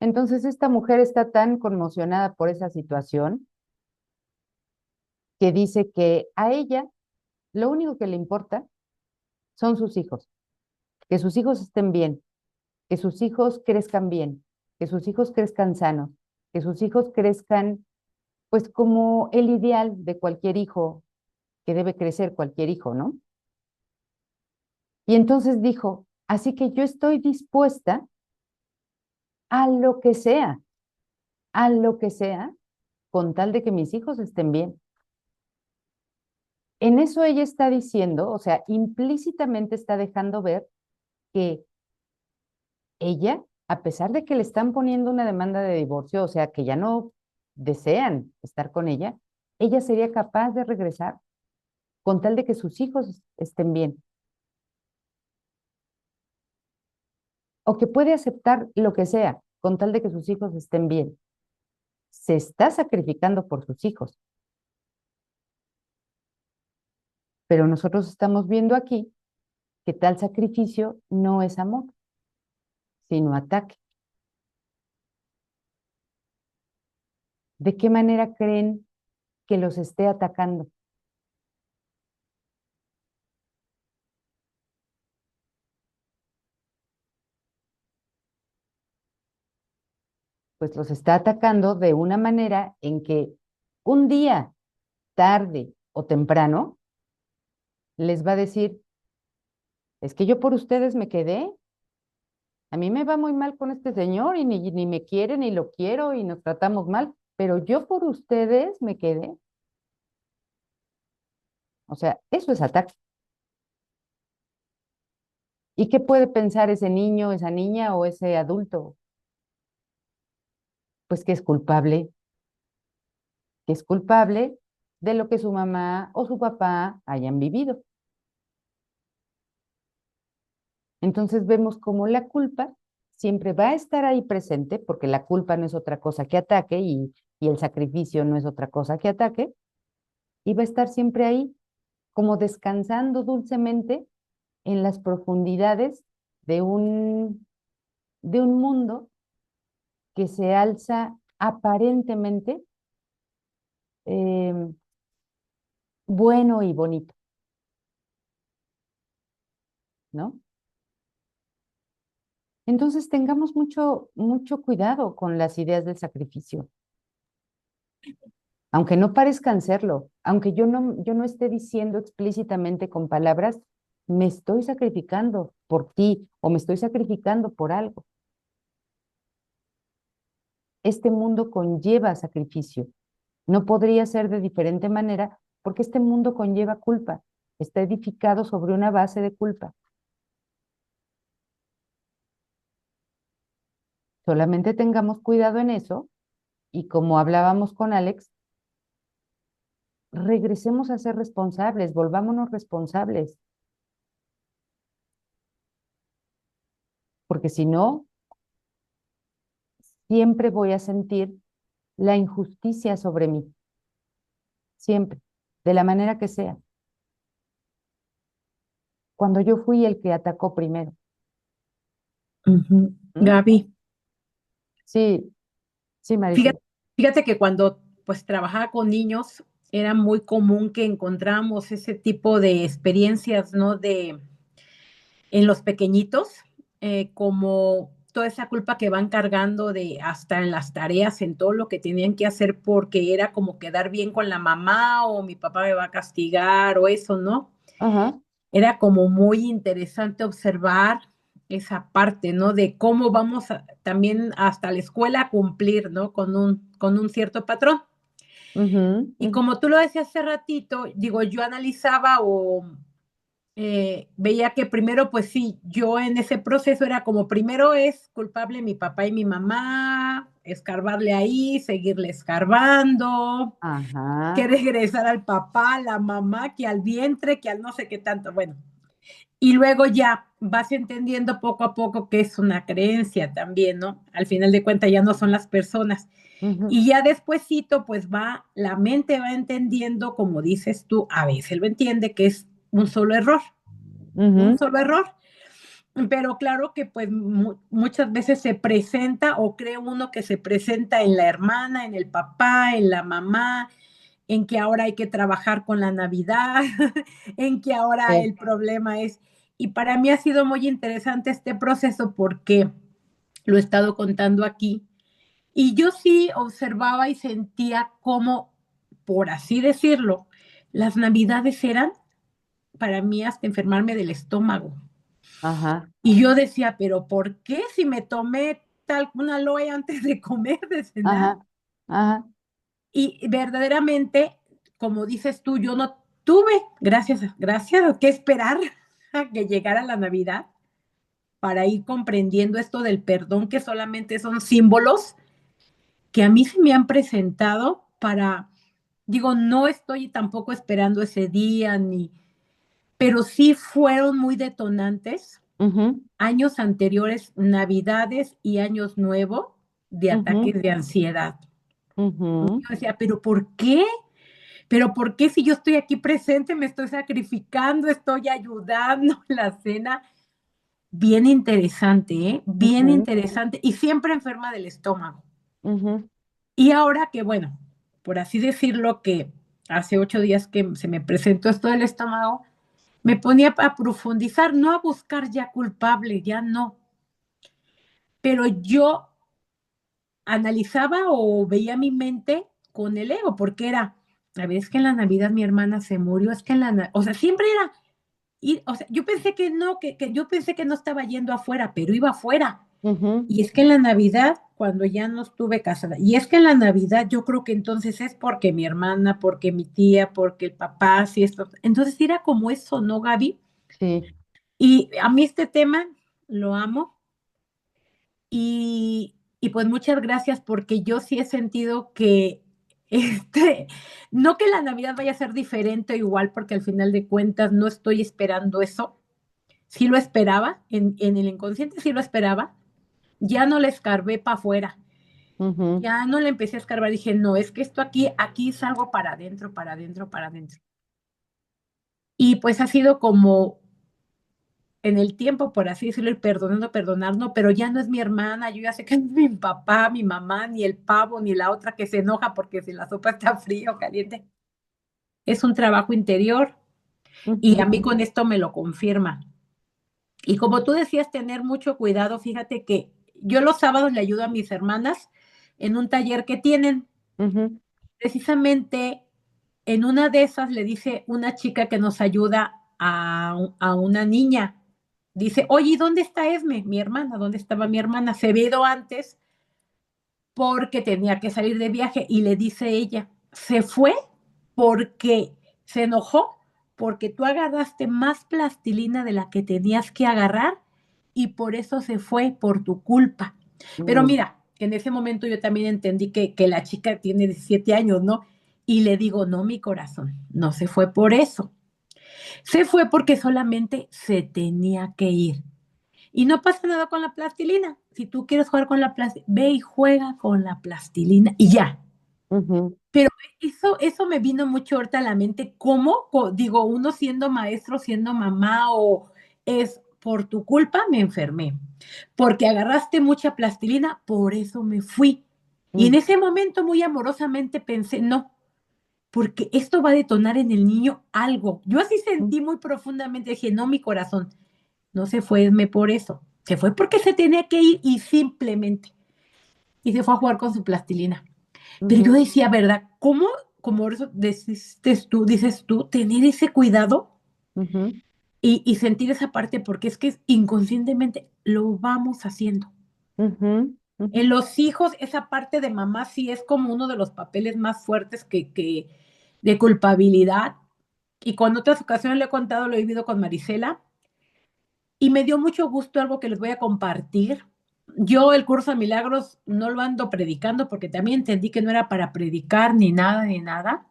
Entonces esta mujer está tan conmocionada por esa situación que dice que a ella lo único que le importa son sus hijos, que sus hijos estén bien, que sus hijos crezcan bien, que sus hijos crezcan sanos, que sus hijos crezcan pues como el ideal de cualquier hijo que debe crecer cualquier hijo, ¿no? Y entonces dijo, así que yo estoy dispuesta a lo que sea, a lo que sea, con tal de que mis hijos estén bien. En eso ella está diciendo, o sea, implícitamente está dejando ver que ella, a pesar de que le están poniendo una demanda de divorcio, o sea, que ya no desean estar con ella sería capaz de regresar con tal de que sus hijos estén bien, o que puede aceptar lo que sea con tal de que sus hijos estén bien. Se está sacrificando por sus hijos, pero nosotros estamos viendo aquí que tal sacrificio no es amor, sino ataque. ¿De qué manera creen que los esté atacando? Pues los está atacando de una manera en que un día, tarde o temprano, les va a decir, es que yo por ustedes me quedé, a mí me va muy mal con este señor y ni me quiere ni lo quiero y nos tratamos mal, pero yo por ustedes me quedé. O sea, eso es ataque. ¿Y qué puede pensar ese niño, esa niña o ese adulto? Pues que es culpable de lo que su mamá o su papá hayan vivido. Entonces vemos cómo la culpa siempre va a estar ahí presente, porque la culpa no es otra cosa que ataque y el sacrificio no es otra cosa que ataque, y va a estar siempre ahí, como descansando dulcemente en las profundidades de de un mundo que se alza aparentemente eh, bueno y bonito, ¿no? Entonces tengamos mucho cuidado con las ideas del sacrificio, aunque no parezcan serlo, aunque yo no esté diciendo explícitamente con palabras, me estoy sacrificando por ti o me estoy sacrificando por algo. Este mundo conlleva sacrificio. No podría ser de diferente manera porque este mundo conlleva culpa. Está edificado sobre una base de culpa. Solamente tengamos cuidado en eso y como hablábamos con Alex, regresemos a ser responsables, volvámonos responsables, porque si no, siempre voy a sentir la injusticia sobre mí, siempre, de la manera que sea, cuando yo fui el que atacó primero.
Ujú.
¿Mm?
Gaby,
Sí, sí,
fíjate,
Marisol.
fíjate que cuando pues trabajaba con niños era muy común que encontramos ese tipo de experiencias, ¿no? De en los pequeñitos, como toda esa culpa que van cargando de hasta en las tareas, en todo lo que tenían que hacer porque era como quedar bien con la mamá o mi papá me va a castigar o eso, ¿no?
Ajá,
Era como muy interesante observar esa parte, ¿no? De cómo vamos también hasta la escuela a cumplir, ¿no? Con un cierto patrón.
ujú,
Y
ujú,
como tú lo decías hace ratito, digo, yo analizaba o veía que primero, pues sí, yo en ese proceso era como primero es culpable mi papá y mi mamá, escarbarle ahí, seguirle escarbando, que
ajá,
regresar al papá, la mamá, que al vientre, que al no sé qué tanto. Bueno, y luego ya vas entendiendo poco a poco que es una creencia también, ¿no? Al final de cuentas ya no son las personas.
ujú,
Y ya despuesito, pues va, la mente va entendiendo, como dices tú, a veces lo entiende, que es un
ujú,
solo error. Pero claro que pues muchas veces se presenta o cree uno que se presenta en la hermana, en el papá, en la mamá, en que ahora hay que trabajar con la Navidad, en que ahora
sí,
el problema es, y para mí ha sido muy interesante este proceso porque lo he estado contando aquí, y yo sí observaba y sentía como, por así decirlo, las Navidades eran para mí hasta enfermarme del estómago.
ajá,
Y yo decía, pero ¿por qué si me tomé tal una aloe antes de comer, de cenar?
ajá, ajá,
Y verdaderamente, como dices tú, yo no tuve, gracias, que esperar a que llegara la Navidad para ir comprendiendo esto del perdón, que solamente son símbolos que a mí se me han presentado para, digo, no estoy tampoco esperando ese día, ni, pero sí fueron muy detonantes
ujú,
años anteriores, Navidades y Años Nuevo, de
ujú,
ataques de ansiedad. Yo
ujú,
decía, ¿pero por qué? ¿Pero por qué si yo estoy aquí presente, me estoy sacrificando, estoy ayudando la cena? Bien interesante, ¿eh? Bien
ujú,
interesante. Y siempre enferma del estómago.
ujú,
Y ahora que, bueno, por así decirlo, que hace 8 días que se me presentó esto del estómago, me ponía a profundizar, no a buscar ya culpable, ya no. Pero yo analizaba o veía mi mente con el ego, porque era, a ver, es que en la Navidad mi hermana se murió, es que en o sea, siempre era, o sea, yo pensé que no, que yo pensé que no estaba yendo afuera, pero iba afuera.
Ujú.
Y es que en la Navidad, cuando ya no estuve casada, y es que en la Navidad yo creo que entonces es porque mi hermana, porque mi tía, porque el papá, si esto. Entonces era como eso, ¿no, Gaby?
Sí.
Y a mí este tema lo amo y pues muchas gracias porque yo sí he sentido que, este, no que la Navidad vaya a ser diferente o igual, porque al final de cuentas no estoy esperando eso. Sí lo esperaba, en el inconsciente sí lo esperaba, ya no le escarbé para afuera.
Ujú.
Ya no le empecé a escarbar, dije, no, es que esto aquí es algo para adentro, para adentro, para adentro. Y pues ha sido como en el tiempo, por así decirlo, ir perdonando, perdonando, pero ya no es mi hermana, yo ya sé que no es mi papá, mi mamá, ni el pavo, ni la otra que se enoja porque si la sopa está fría o caliente. Es un trabajo interior y a
Ujú.
mí con esto me lo confirma. Y como tú decías, tener mucho cuidado, fíjate que yo los sábados le ayudo a mis hermanas en un taller que tienen.
Ujú.
Precisamente en una de esas le dice una chica que nos ayuda a una niña, dice, oye, ¿y dónde está Esme? Mi hermana, ¿dónde estaba mi hermana? Se había ido antes porque tenía que salir de viaje y le dice ella, se fue porque se enojó, porque tú agarraste más plastilina de la que tenías que agarrar y por eso se fue, por tu culpa. Pero
Mm.
mira, en ese momento yo también entendí que la chica tiene 17 años, ¿no? Y le digo, no, mi corazón, no se fue por eso. Se fue porque solamente se tenía que ir. Y no pasa nada con la plastilina. Si tú quieres jugar con la plastilina, ve y juega con la plastilina y ya.
Ujú.
Pero eso me vino mucho ahorita a la mente. ¿Cómo? Digo, uno siendo maestro, siendo mamá, o es por tu culpa me enfermé. Porque agarraste mucha plastilina, por eso me fui. Y en
Mm.
ese momento muy amorosamente pensé, no, porque esto va a detonar en el niño algo. Yo así
Mm.
sentí muy profundamente, dije, no, mi corazón, no se fue por eso, se fue porque se tenía que ir y simplemente, y se fue a jugar con su plastilina. Pero yo
Ujú.
decía, ¿verdad? ¿Cómo, como eso dices tú, tener ese cuidado
Ujú.
y sentir esa parte? Porque es que inconscientemente lo vamos haciendo.
Ujú.
En
Ujú.
los hijos, esa parte de mamá sí es como uno de los papeles más fuertes que de culpabilidad. Y con otras ocasiones le he contado, lo he vivido con Marisela, y me dio mucho gusto algo que les voy a compartir. Yo el curso de milagros no lo ando predicando porque también entendí que no era para predicar ni nada, ni nada,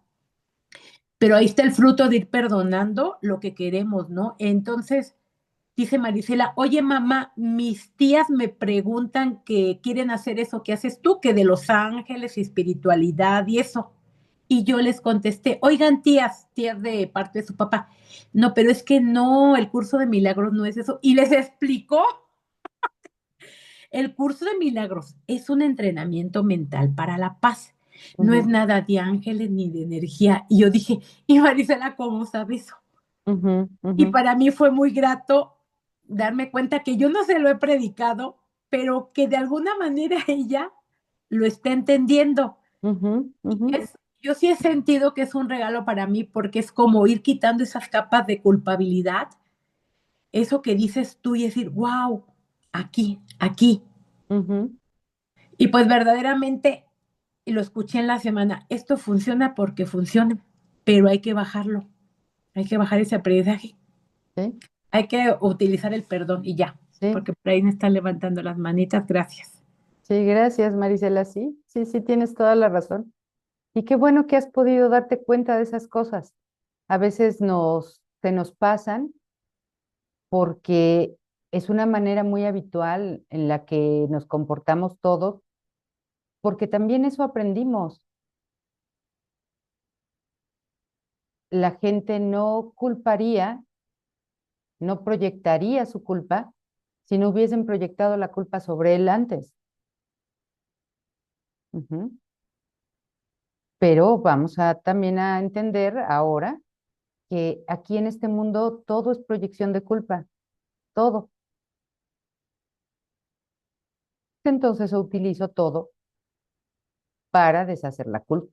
pero ahí está el fruto de ir perdonando lo que queremos, ¿no? Entonces, dice Marisela, oye mamá, mis tías me preguntan que quieren hacer eso que haces tú, que de los ángeles, espiritualidad y eso. Y yo les contesté, oigan tías de parte de su papá, no, pero es que no, el curso de milagros no es eso. Y les explicó, el curso de milagros es un entrenamiento mental para la paz. No es
Ujú.
nada de ángeles ni de energía. Y yo dije, y Marisela, ¿cómo sabe eso?
Ujú.
Y
Ujú.
para mí fue muy grato darme cuenta que yo no se lo he predicado, pero que de alguna manera ella lo está entendiendo.
Ujú. Ujú.
Yo sí he sentido que es un regalo para mí porque es como ir quitando esas capas de culpabilidad, eso que dices tú y decir, wow, aquí, aquí.
Ujú.
Y pues verdaderamente, y lo escuché en la semana, esto funciona porque funciona, pero hay que bajarlo, hay que bajar ese aprendizaje.
Sí.
Hay que utilizar el perdón y ya,
Sí.
porque por ahí me están levantando las manitas, gracias.
Sí, gracias, Marisela. Sí, sí, sí, tienes toda la razón. Y qué bueno que has podido darte cuenta de esas cosas. A veces se nos pasan porque es una manera muy habitual en la que nos comportamos todos, porque también eso aprendimos. La gente no culparía, no proyectaría su culpa si no hubiesen proyectado la culpa sobre él antes. Ujú. Pero vamos a también a entender ahora que aquí en este mundo todo es proyección de culpa, todo. Entonces yo utilizo todo para deshacer la culpa.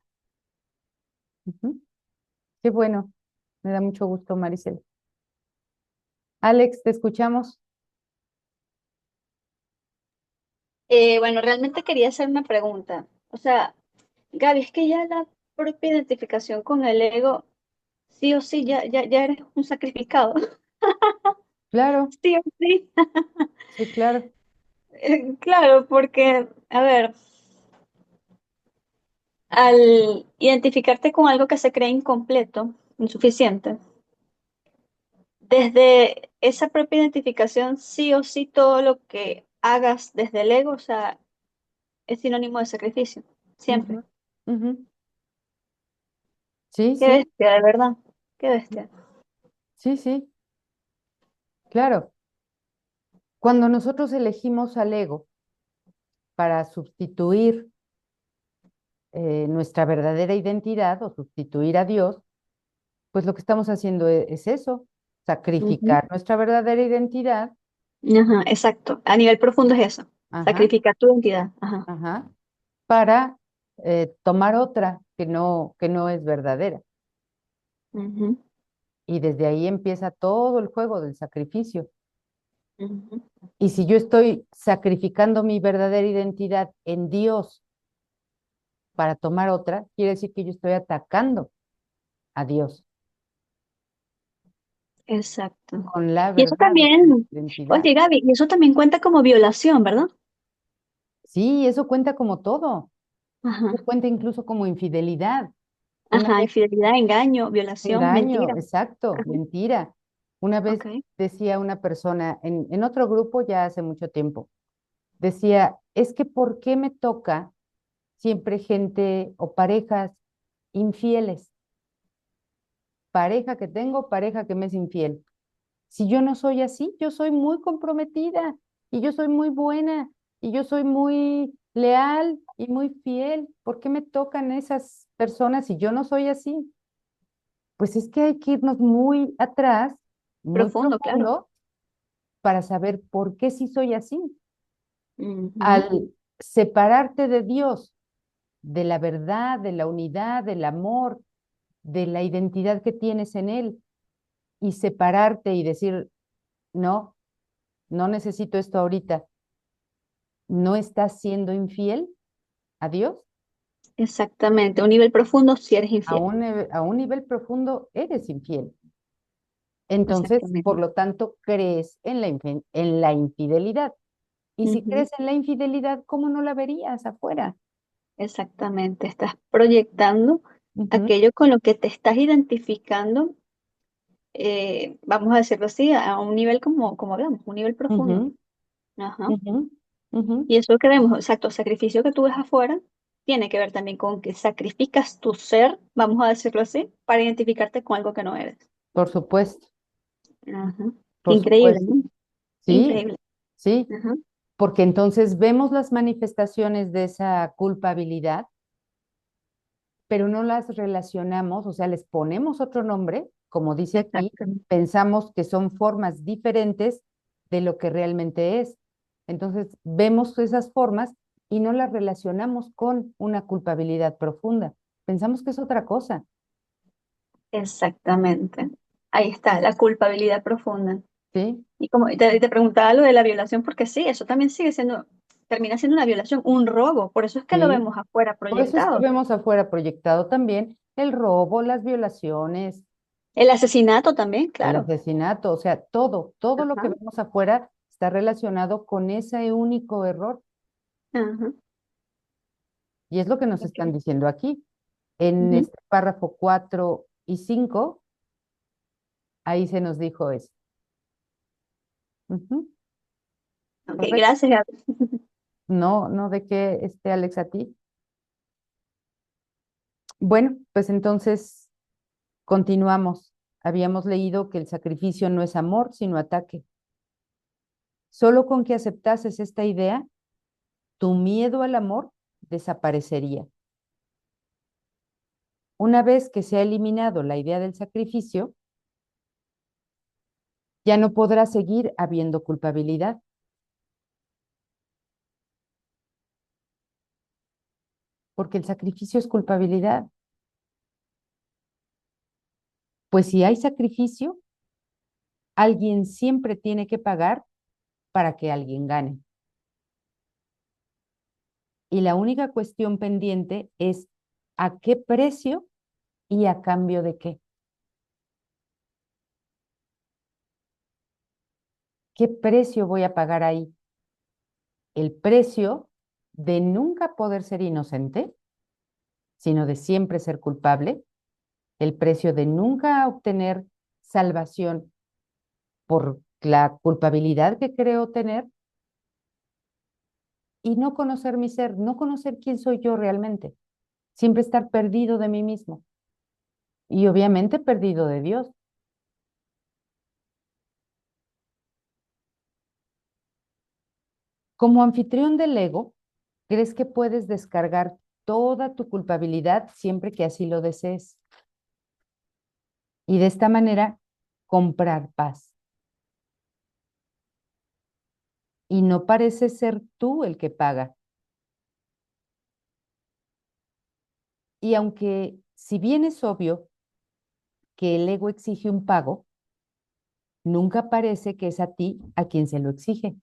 Ujú. Qué bueno, me da mucho gusto, Maricel. Alex, te escuchamos.
Bueno, realmente quería hacer una pregunta. O sea, Gaby, es que ya la propia identificación con el ego, sí o sí, ya eres un sacrificado.
Claro,
Sí o sí.
sí, claro.
Claro, porque, a ver, al identificarte con algo que se cree incompleto, insuficiente, desde esa propia identificación, sí o sí, todo lo que hagas desde el ego, o sea, es sinónimo de sacrificio, siempre.
Ujú, ujú. Sí,
Qué
sí,
bestia, de verdad, qué bestia.
sí, sí, claro. Cuando nosotros elegimos al ego para sustituir nuestra verdadera identidad o sustituir a Dios, pues lo que estamos haciendo es eso,
Ujú.
sacrificar nuestra verdadera identidad,
Ajá, exacto. A nivel profundo es eso.
ajá,
Sacrificar tu identidad. Ajá.
ajá, para tomar otra que no es verdadera.
Ujú,
Y desde ahí empieza todo el juego del sacrificio.
ujú.
Y si yo estoy sacrificando mi verdadera identidad en Dios para tomar otra, quiere decir que yo estoy atacando a Dios
Exacto.
con la
Y eso
verdad de mi
también,
identidad.
oye Gaby, y eso también cuenta como violación, ¿verdad?
Sí, eso cuenta como todo.
Ajá.
Eso cuenta incluso como infidelidad. Una
Ajá,
vez,
infidelidad, engaño, violación,
engaño,
mentira.
exacto,
Ajá.
mentira. Una vez
Ok.
decía una persona en otro grupo ya hace mucho tiempo, decía, es que ¿por qué me toca siempre gente o parejas infieles? Pareja que tengo, pareja que me es infiel. Si yo no soy así, yo soy muy comprometida y yo soy muy buena y yo soy muy leal y muy fiel. ¿Por qué me tocan esas personas si yo no soy así? Pues es que hay que irnos muy atrás, muy
Profundo, claro.
profundo, para saber por qué sí soy así.
Ujú.
Al separarte de Dios, de la verdad, de la unidad, del amor, de la identidad que tienes en Él, y separarte y decir, no, no necesito esto ahorita, ¿no estás siendo infiel a Dios?
Exactamente. Un nivel profundo si eres infiel.
A un nivel profundo eres infiel. Entonces, por
Exactamente.
lo tanto, crees en en la infidelidad. Y si
Ujú.
crees en la infidelidad, ¿cómo no la verías afuera?
Exactamente. Estás proyectando
Ujú,
aquello con lo que te estás identificando, vamos a decirlo así, a un nivel como hablamos, un nivel profundo.
ujú,
Ajá.
ujú, ujú.
Y eso que vemos, exacto, el sacrificio que tú ves afuera, tiene que ver también con que sacrificas tu ser, vamos a decirlo así, para identificarte con algo que no eres.
Por supuesto,
Ajá. Qué
por
increíble,
supuesto.
¿no?
Sí,
Increíble.
sí,
Ajá.
porque entonces vemos las manifestaciones de esa culpabilidad, pero no las relacionamos, o sea, les ponemos otro nombre, como dice aquí,
Exactamente.
pensamos que son formas diferentes de lo que realmente es. Entonces, vemos esas formas y no las relacionamos con una culpabilidad profunda. Pensamos que es otra cosa,
Exactamente. Ahí está, la culpabilidad profunda.
¿sí?
Y como te preguntaba lo de la violación, porque sí, eso también sigue siendo, termina siendo una violación, un robo. Por eso es que lo
Sí.
vemos afuera
Por eso es que
proyectado.
vemos afuera proyectado también el robo, las violaciones,
El asesinato también,
el
claro.
asesinato, o sea, todo lo que
Ajá.
vemos afuera está relacionado con ese único error.
Ajá.
Y es lo que nos están
Ok.
diciendo aquí. En
Ujú.
este párrafo 4 y 5 ahí se nos dijo eso. Ujú,
Ok,
correcto.
gracias, Gaby.
No, no de qué, Alex, a ti. Bueno, pues entonces continuamos. Habíamos leído que el sacrificio no es amor, sino ataque. Solo con que aceptases esta idea, tu miedo al amor desaparecería. Una vez que se ha eliminado la idea del sacrificio, ya no podrá seguir habiendo culpabilidad, porque el sacrificio es culpabilidad. Pues si hay sacrificio, alguien siempre tiene que pagar para que alguien gane. Y la única cuestión pendiente es a qué precio y a cambio de qué. ¿Qué precio voy a pagar ahí? ¿El precio de nunca poder ser inocente, sino de siempre ser culpable? ¿El precio de nunca obtener salvación por la culpabilidad que creo tener? Y no conocer mi ser, no conocer quién soy yo realmente. Siempre estar perdido de mí mismo. Y obviamente perdido de Dios. Como anfitrión del ego, ¿crees que puedes descargar toda tu culpabilidad siempre que así lo desees? Y de esta manera comprar paz. Y no parece ser tú el que paga. Y aunque, si bien es obvio que el ego exige un pago, nunca parece que es a ti a quien se lo exige.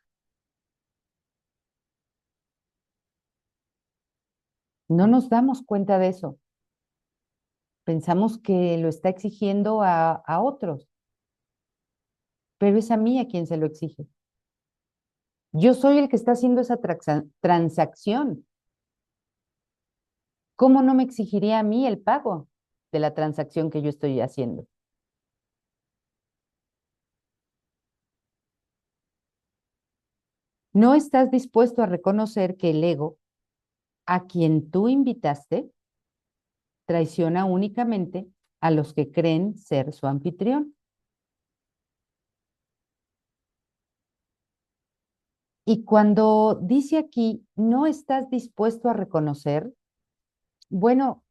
No nos damos cuenta de eso. Pensamos que lo está exigiendo a otros, pero es a mí a quien se lo exige. Yo soy el que está haciendo esa transacción. ¿Cómo no me exigiría a mí el pago de la transacción que yo estoy haciendo? No estás dispuesto a reconocer que el ego, a quien tú invitaste, traiciona únicamente a los que creen ser su anfitrión. Y cuando dice aquí, no estás dispuesto a reconocer, bueno,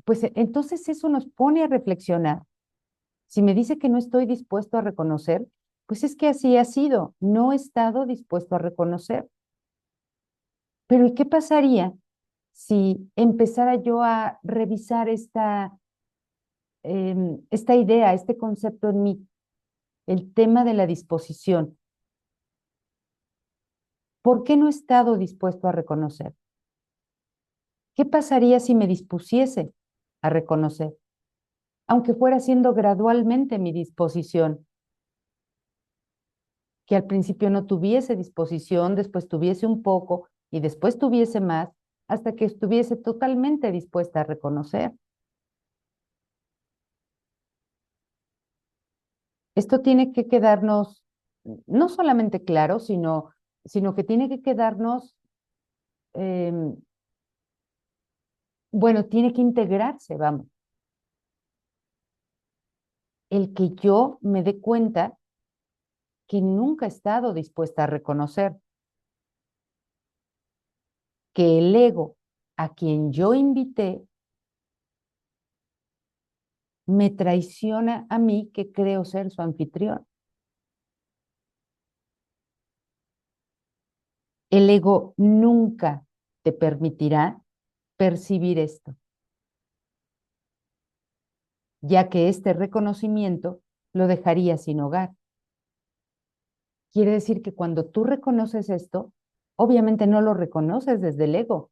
pues entonces eso nos pone a reflexionar. Si me dice que no estoy dispuesto a reconocer, pues es que así ha sido, no he estado dispuesto a reconocer. Pero ¿y qué pasaría si empezara yo a revisar esta idea, este concepto en mí, el tema de la disposición? ¿Por qué no he estado dispuesto a reconocer? ¿Qué pasaría si me dispusiese a reconocer? Aunque fuera haciendo gradualmente mi disposición, que al principio no tuviese disposición, después tuviese un poco y después tuviese más, hasta que estuviese totalmente dispuesta a reconocer. Esto tiene que quedarnos no solamente claro, sino que tiene que quedarnos, em, bueno, tiene que integrarse, vamos, el que yo me dé cuenta que nunca he estado dispuesta a reconocer que el ego a quien yo invité me traiciona a mí que creo ser su anfitrión. El ego nunca te permitirá percibir esto, ya que este reconocimiento lo dejaría sin hogar. Quiere decir que cuando tú reconoces esto, obviamente no lo reconoces desde el ego.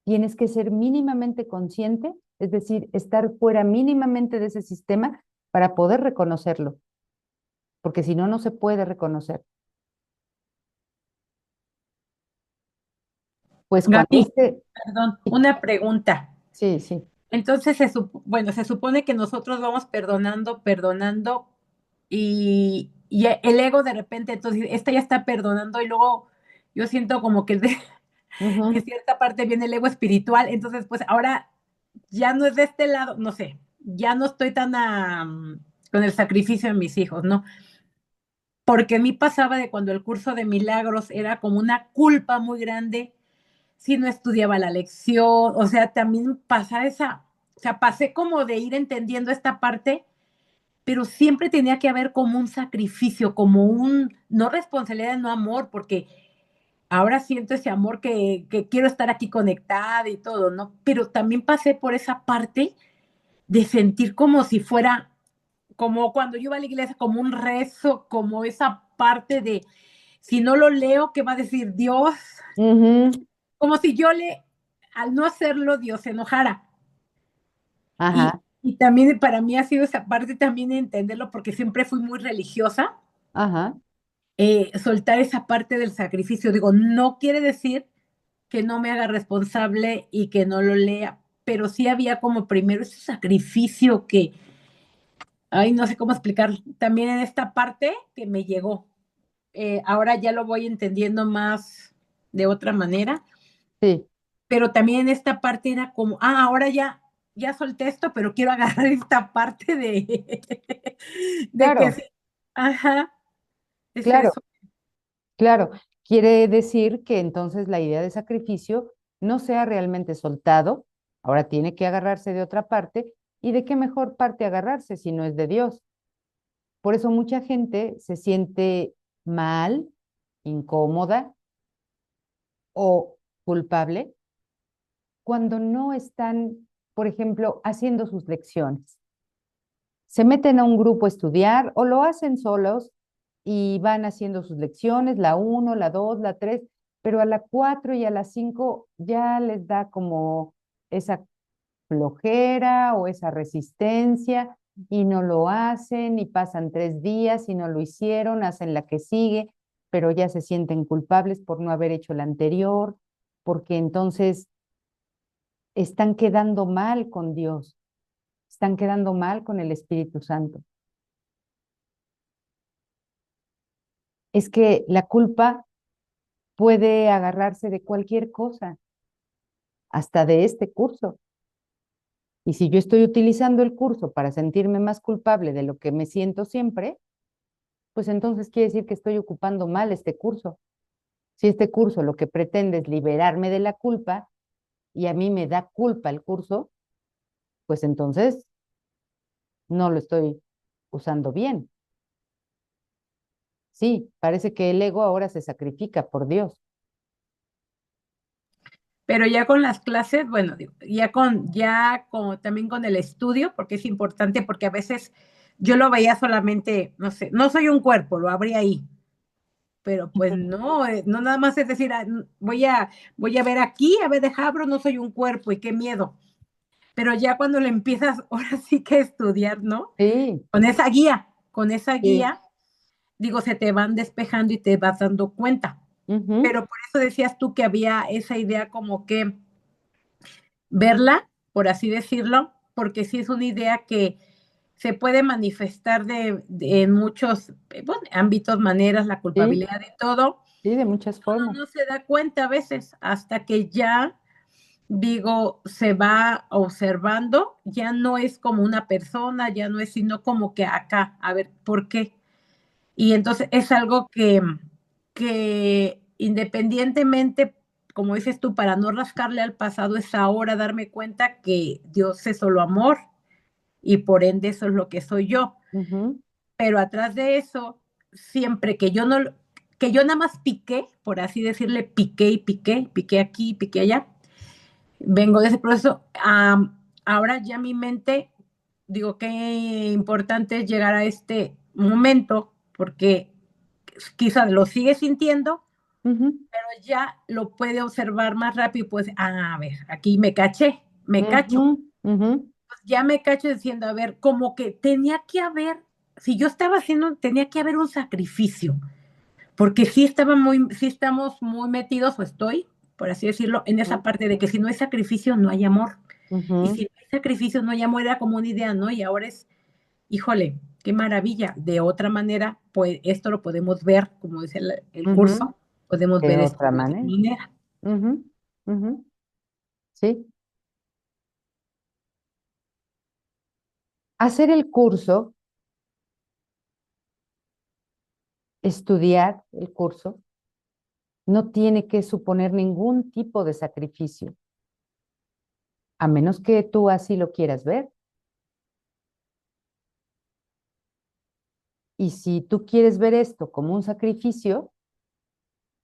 Tienes que ser mínimamente consciente, es decir, estar fuera mínimamente de ese sistema para poder reconocerlo, porque si no, no se puede reconocer. Pues cuando
Gaby, perdón, una pregunta.
sí, sí.
Entonces, bueno, se supone que nosotros vamos perdonando, perdonando, y el ego de repente, entonces, esta ya está perdonando, y luego yo siento como que de
Ujú.
cierta parte viene el ego espiritual, entonces, pues ahora ya no es de este lado, no sé, ya no estoy tan con el sacrificio de mis hijos, ¿no? Porque a mí pasaba de cuando el curso de milagros era como una culpa muy grande si no estudiaba la lección, o sea, también pasa o sea, pasé como de ir entendiendo esta parte, pero siempre tenía que haber como un sacrificio, como no responsabilidad, no amor, porque ahora siento ese amor que quiero estar aquí conectada y todo, ¿no? Pero también pasé por esa parte de sentir como si fuera, como cuando yo iba a la iglesia, como un rezo, como esa parte de si no lo leo, ¿qué va a decir Dios?
Ujú,
Como si al no hacerlo, Dios se enojara.
ajá,
Y también para mí ha sido esa parte también de entenderlo, porque siempre fui muy religiosa,
ajá,
soltar esa parte del sacrificio. Digo, no quiere decir que no me haga responsable y que no lo lea, pero sí había como primero ese sacrificio que, ay, no sé cómo explicar, también en esta parte que me llegó. Ahora ya lo voy entendiendo más de otra manera,
sí,
pero también en esta parte era como, ahora ya solté esto, pero quiero agarrar esta parte de que
claro,
sí, ajá, es
claro,
eso.
claro. Quiere decir que entonces la idea de sacrificio no sea realmente soltado, ahora tiene que agarrarse de otra parte, y de qué mejor parte agarrarse si no es de Dios. Por eso mucha gente se siente mal, incómoda o culpable cuando no están, por ejemplo, haciendo sus lecciones. Se meten a un grupo a estudiar o lo hacen solos y van haciendo sus lecciones, la uno, la 2, la 3, pero a la 4 y a la 5 ya les da como esa flojera o esa resistencia y no lo hacen y pasan 3 días y no lo hicieron, hacen la que sigue, pero ya se sienten culpables por no haber hecho la anterior, porque entonces están quedando mal con Dios, están quedando mal con el Espíritu Santo. Es que la culpa puede agarrarse de cualquier cosa, hasta de este curso. Y si yo estoy utilizando el curso para sentirme más culpable de lo que me siento siempre, pues entonces quiere decir que estoy ocupando mal este curso. Si este curso lo que pretende es liberarme de la culpa y a mí me da culpa el curso, pues entonces no lo estoy usando bien. Sí, parece que el ego ahora se sacrifica por Dios.
Pero ya con las clases, bueno, digo, ya con también con el estudio, porque es importante, porque a veces yo lo veía solamente, no sé, no soy un cuerpo, lo abrí ahí, pero pues no, no nada más es decir, voy a ver aquí, a ver de Jabro, no soy un cuerpo y qué miedo. Pero ya cuando le empiezas ahora sí que a estudiar, ¿no?
Sí,
Con esa
sí.
guía, digo, se te van despejando y te vas dando cuenta.
Ujú,
Pero por eso decías tú que había esa idea como que verla, por así decirlo, porque sí es una idea que se puede manifestar en muchos bueno, ámbitos, maneras, la
sí,
culpabilidad de todo.
sí, de muchas formas.
Uno no se da cuenta a veces hasta que ya, digo, se va observando, ya no es como una persona, ya no es sino como que acá, a ver, ¿por qué? Y entonces es algo que independientemente, como dices tú, para no rascarle al pasado, es ahora darme cuenta que Dios es solo amor y por ende eso es lo que soy yo.
Ujú,
Pero atrás de eso, siempre que yo no, que yo nada más piqué, por así decirle, piqué y piqué, piqué aquí, piqué allá, vengo de ese proceso. Ahora ya mi mente, digo, qué importante es llegar a este momento, porque quizás lo sigue sintiendo,
ujú,
pero ya lo puede observar más rápido y pues, a ver, aquí me caché, me
ujú,
cacho.
ujú,
Pues ya me cacho diciendo, a ver, como que tenía que haber, si yo estaba haciendo, tenía que haber un sacrificio, porque sí estamos muy metidos, o estoy, por así decirlo, en esa parte de que si no hay sacrificio, no hay amor. Y si
ujú,
no hay sacrificio, no hay amor, era como una idea, ¿no? Y ahora es, híjole, qué maravilla. De otra manera, pues esto lo podemos ver, como dice el
ujú,
curso, podemos
de
ver esto
otra
de otra
manera.
manera.
Ujú, ujú, sí. Hacer el curso, estudiar el curso, no tiene que suponer ningún tipo de sacrificio, a menos que tú así lo quieras ver. Y si tú quieres ver esto como un sacrificio,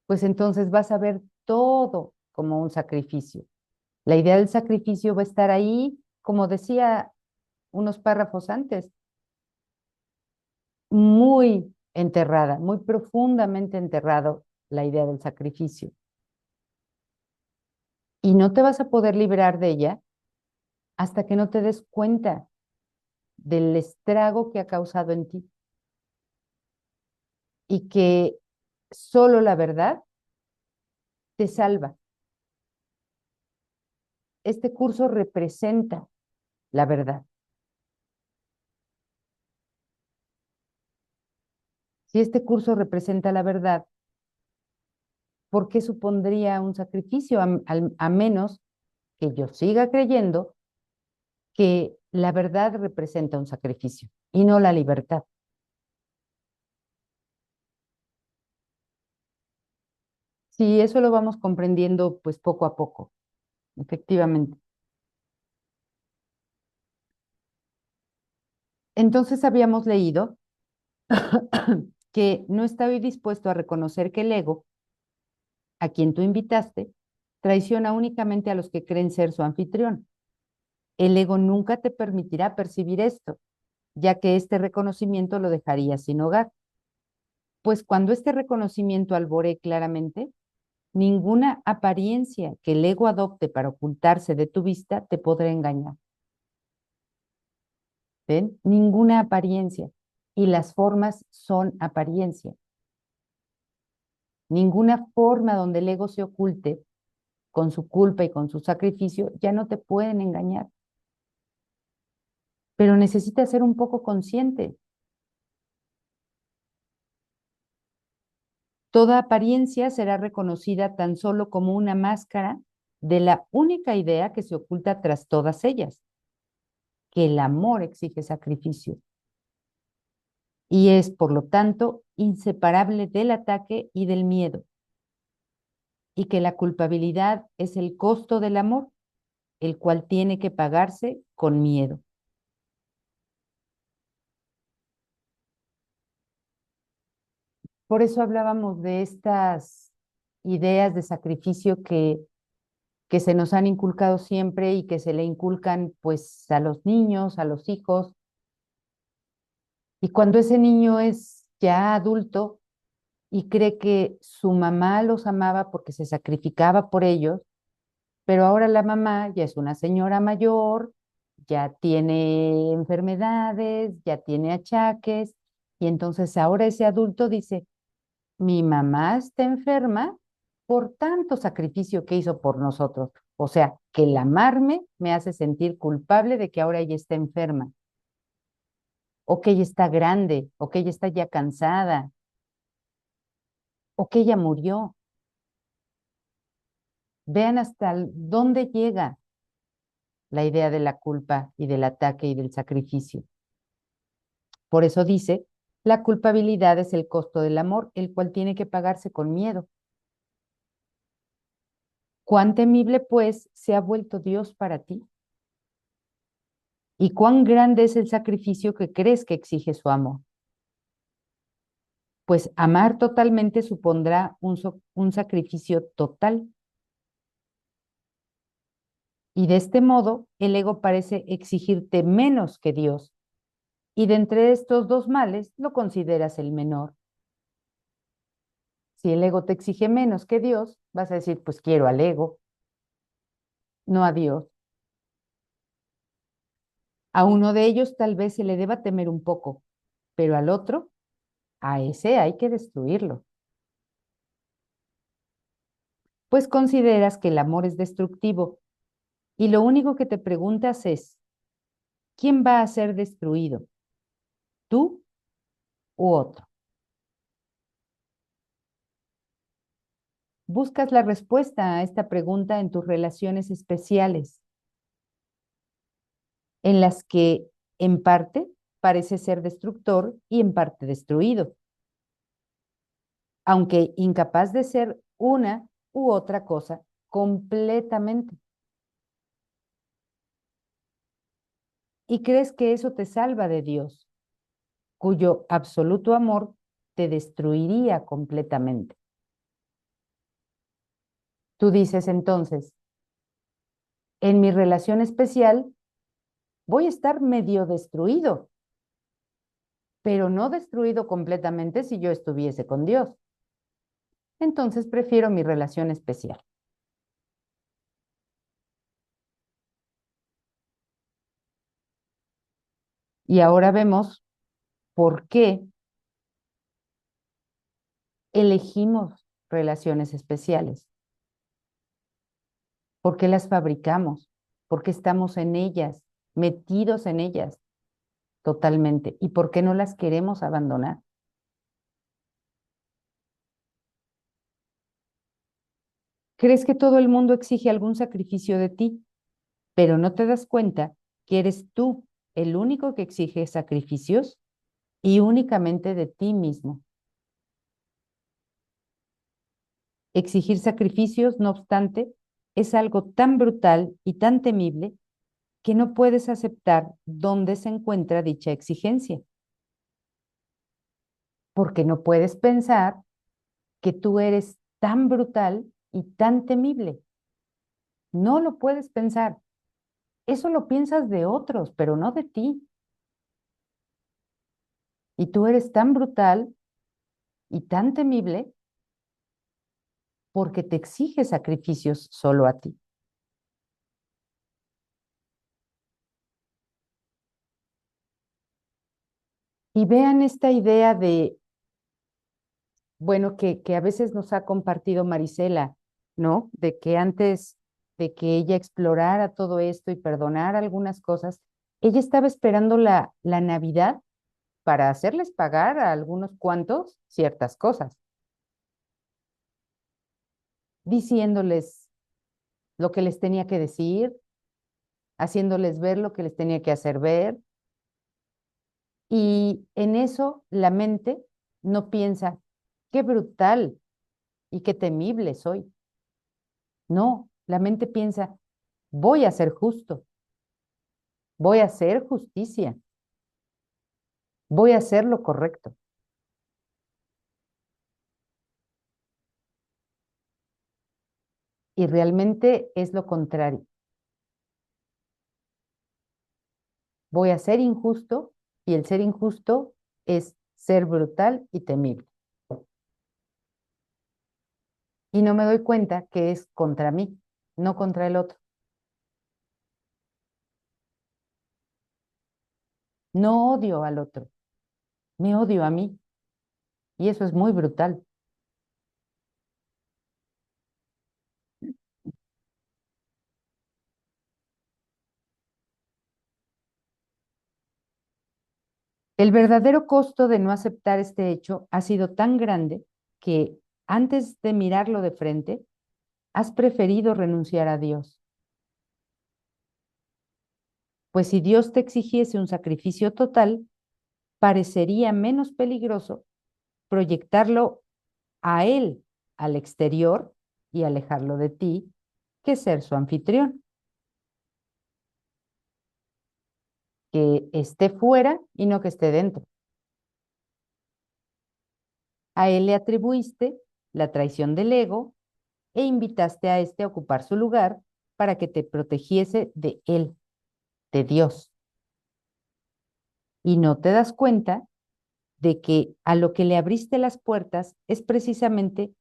pues entonces vas a ver todo como un sacrificio. La idea del sacrificio va a estar ahí, como decía unos párrafos antes, muy enterrada, muy profundamente enterrado la idea del sacrificio. Y no te vas a poder librar de ella hasta que no te des cuenta del estrago que ha causado en ti. Y que solo la verdad te salva. Este curso representa la verdad. Si este curso representa la verdad, ¿por qué supondría un sacrificio? A menos que yo siga creyendo que la verdad representa un sacrificio y no la libertad. Sí, eso lo vamos comprendiendo pues poco a poco, efectivamente. Entonces habíamos leído que no estoy dispuesto a reconocer que el ego, a quien tú invitaste, traiciona únicamente a los que creen ser su anfitrión. El ego nunca te permitirá percibir esto, ya que este reconocimiento lo dejaría sin hogar. Pues cuando este reconocimiento alboree claramente, ninguna apariencia que el ego adopte para ocultarse de tu vista te podrá engañar. ¿Ven? Ninguna apariencia. Y las formas son apariencia. Ninguna forma donde el ego se oculte con su culpa y con su sacrificio ya no te pueden engañar. Pero necesitas ser un poco consciente. Toda apariencia será reconocida tan solo como una máscara de la única idea que se oculta tras todas ellas, que el amor exige sacrificio y es, por lo tanto, inseparable del ataque y del miedo, y que la culpabilidad es el costo del amor, el cual tiene que pagarse con miedo. Por eso hablábamos de estas ideas de sacrificio que se nos han inculcado siempre y que se le inculcan pues a los niños, a los hijos. Y cuando ese niño es ya adulto y cree que su mamá los amaba porque se sacrificaba por ellos, pero ahora la mamá ya es una señora mayor, ya tiene enfermedades, ya tiene achaques, y entonces ahora ese adulto dice, mi mamá está enferma por tanto sacrificio que hizo por nosotros. O sea, que el amarme me hace sentir culpable de que ahora ella está enferma, o que ella está grande, o que ella está ya cansada, o que ella murió. Vean hasta dónde llega la idea de la culpa y del ataque y del sacrificio. Por eso dice, la culpabilidad es el costo del amor, el cual tiene que pagarse con miedo. Cuán temible, pues, se ha vuelto Dios para ti. Y cuán grande es el sacrificio que crees que exige su amor. Pues amar totalmente supondrá un sacrificio total. Y de este modo, el ego parece exigirte menos que Dios. Y de entre estos dos males, lo consideras el menor. Si el ego te exige menos que Dios, vas a decir, pues quiero al ego, no a Dios. A uno de ellos tal vez se le deba temer un poco, pero al otro, a ese hay que destruirlo. Pues consideras que el amor es destructivo y lo único que te preguntas es, ¿quién va a ser destruido? ¿Tú u otro? Buscas la respuesta a esta pregunta en tus relaciones especiales, en las que en parte parece ser destructor y en parte destruido, aunque incapaz de ser una u otra cosa completamente. Y crees que eso te salva de Dios, cuyo absoluto amor te destruiría completamente. Tú dices entonces, en mi relación especial voy a estar medio destruido, pero no destruido completamente si yo estuviese con Dios. Entonces prefiero mi relación especial. Y ahora vemos por qué elegimos relaciones especiales, por qué las fabricamos, por qué estamos en ellas, metidos en ellas totalmente, y por qué no las queremos abandonar. ¿Crees que todo el mundo exige algún sacrificio de ti, pero no te das cuenta que eres tú el único que exige sacrificios y únicamente de ti mismo? Exigir sacrificios, no obstante, es algo tan brutal y tan temible que no puedes aceptar dónde se encuentra dicha exigencia, porque no puedes pensar que tú eres tan brutal y tan temible. No lo puedes pensar. Eso lo piensas de otros, pero no de ti. Y tú eres tan brutal y tan temible porque te exige sacrificios solo a ti. Y vean esta idea de, bueno, que a veces nos ha compartido Marisela, ¿no? De que antes de que ella explorara todo esto y perdonara algunas cosas, ella estaba esperando la Navidad para hacerles pagar a algunos cuantos ciertas cosas, diciéndoles lo que les tenía que decir, haciéndoles ver lo que les tenía que hacer ver. Y en eso la mente no piensa, qué brutal y qué temible soy. No, la mente piensa, voy a ser justo, voy a hacer justicia, voy a hacer lo correcto. Y realmente es lo contrario. Voy a ser injusto y el ser injusto es ser brutal y temible. Y no me doy cuenta que es contra mí, no contra el otro. No odio al otro, me odio a mí. Y eso es muy brutal. El verdadero costo de no aceptar este hecho ha sido tan grande que antes de mirarlo de frente, has preferido renunciar a Dios. Pues si Dios te exigiese un sacrificio total, parecería menos peligroso proyectarlo a Él al exterior y alejarlo de ti que ser su anfitrión, que esté fuera y no que esté dentro. A Él le atribuiste la traición del ego e invitaste a este a ocupar su lugar para que te protegiese de Él, de Dios. Y no te das cuenta de que a lo que le abriste las puertas es precisamente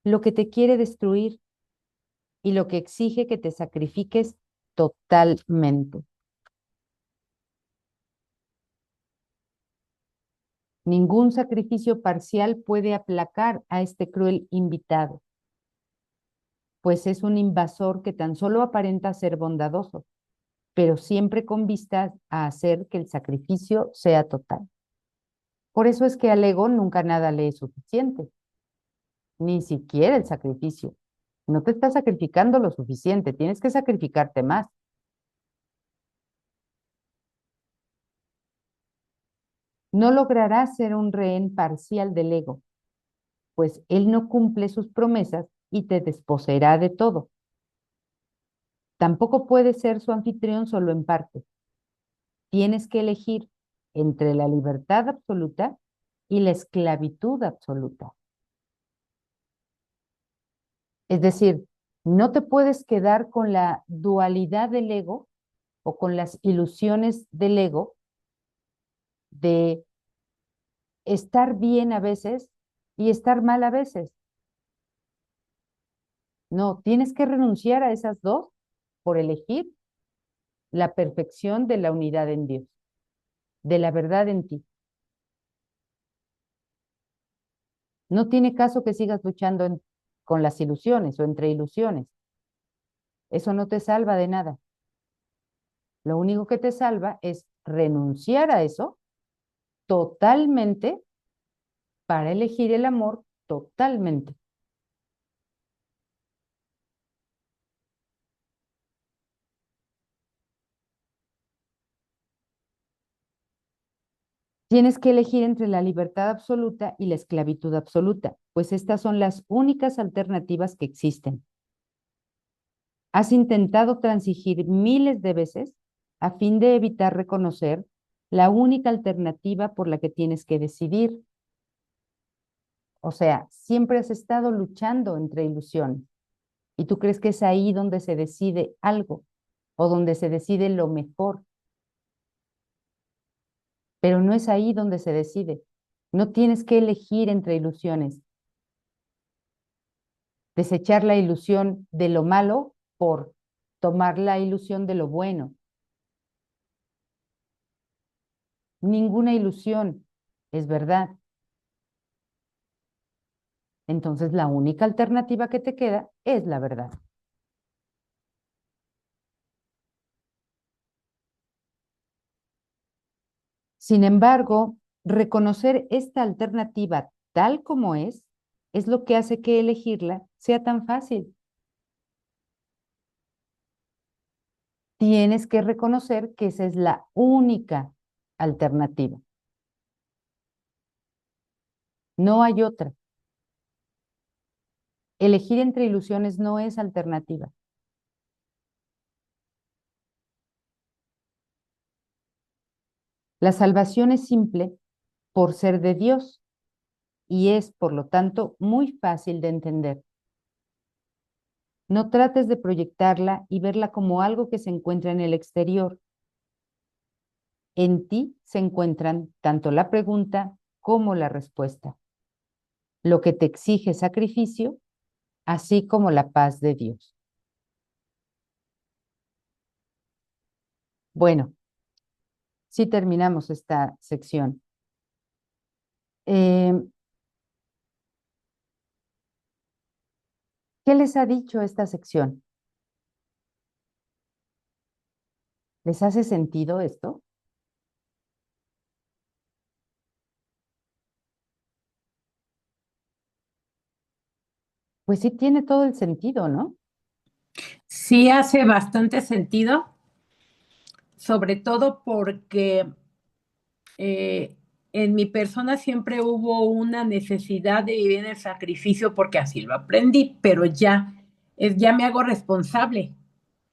lo que te quiere destruir y lo que exige que te sacrifiques totalmente. Ningún sacrificio parcial puede aplacar a este cruel invitado, pues es un invasor que tan solo aparenta ser bondadoso, pero siempre con vistas a hacer que el sacrificio sea total. Por eso es que al ego nunca nada le es suficiente, ni siquiera el sacrificio. No te estás sacrificando lo suficiente, tienes que sacrificarte más. No lograrás ser un rehén parcial del ego, pues él no cumple sus promesas y te desposeerá de todo. Tampoco puedes ser su anfitrión solo en parte. Tienes que elegir entre la libertad absoluta y la esclavitud absoluta. Es decir, no te puedes quedar con la dualidad del ego o con las ilusiones del ego de estar bien a veces y estar mal a veces. No, tienes que renunciar a esas dos por elegir la perfección de la unidad en Dios, de la verdad en ti. No tiene caso que sigas luchando con las ilusiones o entre ilusiones. Eso no te salva de nada. Lo único que te salva es renunciar a eso totalmente para elegir el amor totalmente. Tienes que elegir entre la libertad absoluta y la esclavitud absoluta, pues estas son las únicas alternativas que existen. Has intentado transigir miles de veces a fin de evitar reconocer la única alternativa por la que tienes que decidir. O sea, siempre has estado luchando entre ilusiones y tú crees que es ahí donde se decide algo o donde se decide lo mejor, pero no es ahí donde se decide. No tienes que elegir entre ilusiones, desechar la ilusión de lo malo por tomar la ilusión de lo bueno. Ninguna ilusión es verdad. Entonces la única alternativa que te queda es la verdad. Sin embargo, reconocer esta alternativa tal como es lo que hace que elegirla sea tan fácil. Tienes que reconocer que esa es la única alternativa. No hay otra. Elegir entre ilusiones no es alternativa. La salvación es simple por ser de Dios y es, por lo tanto, muy fácil de entender. No trates de proyectarla y verla como algo que se encuentra en el exterior. En ti se encuentran tanto la pregunta como la respuesta, lo que te exige sacrificio, así como la paz de Dios. Bueno, sí terminamos esta sección. ¿Qué les ha dicho esta sección? ¿Les hace sentido esto? Pues sí tiene todo el sentido, ¿no?
Sí hace bastante sentido, sobre todo porque en mi persona siempre hubo una necesidad de vivir en el sacrificio porque así lo aprendí, pero ya me hago responsable.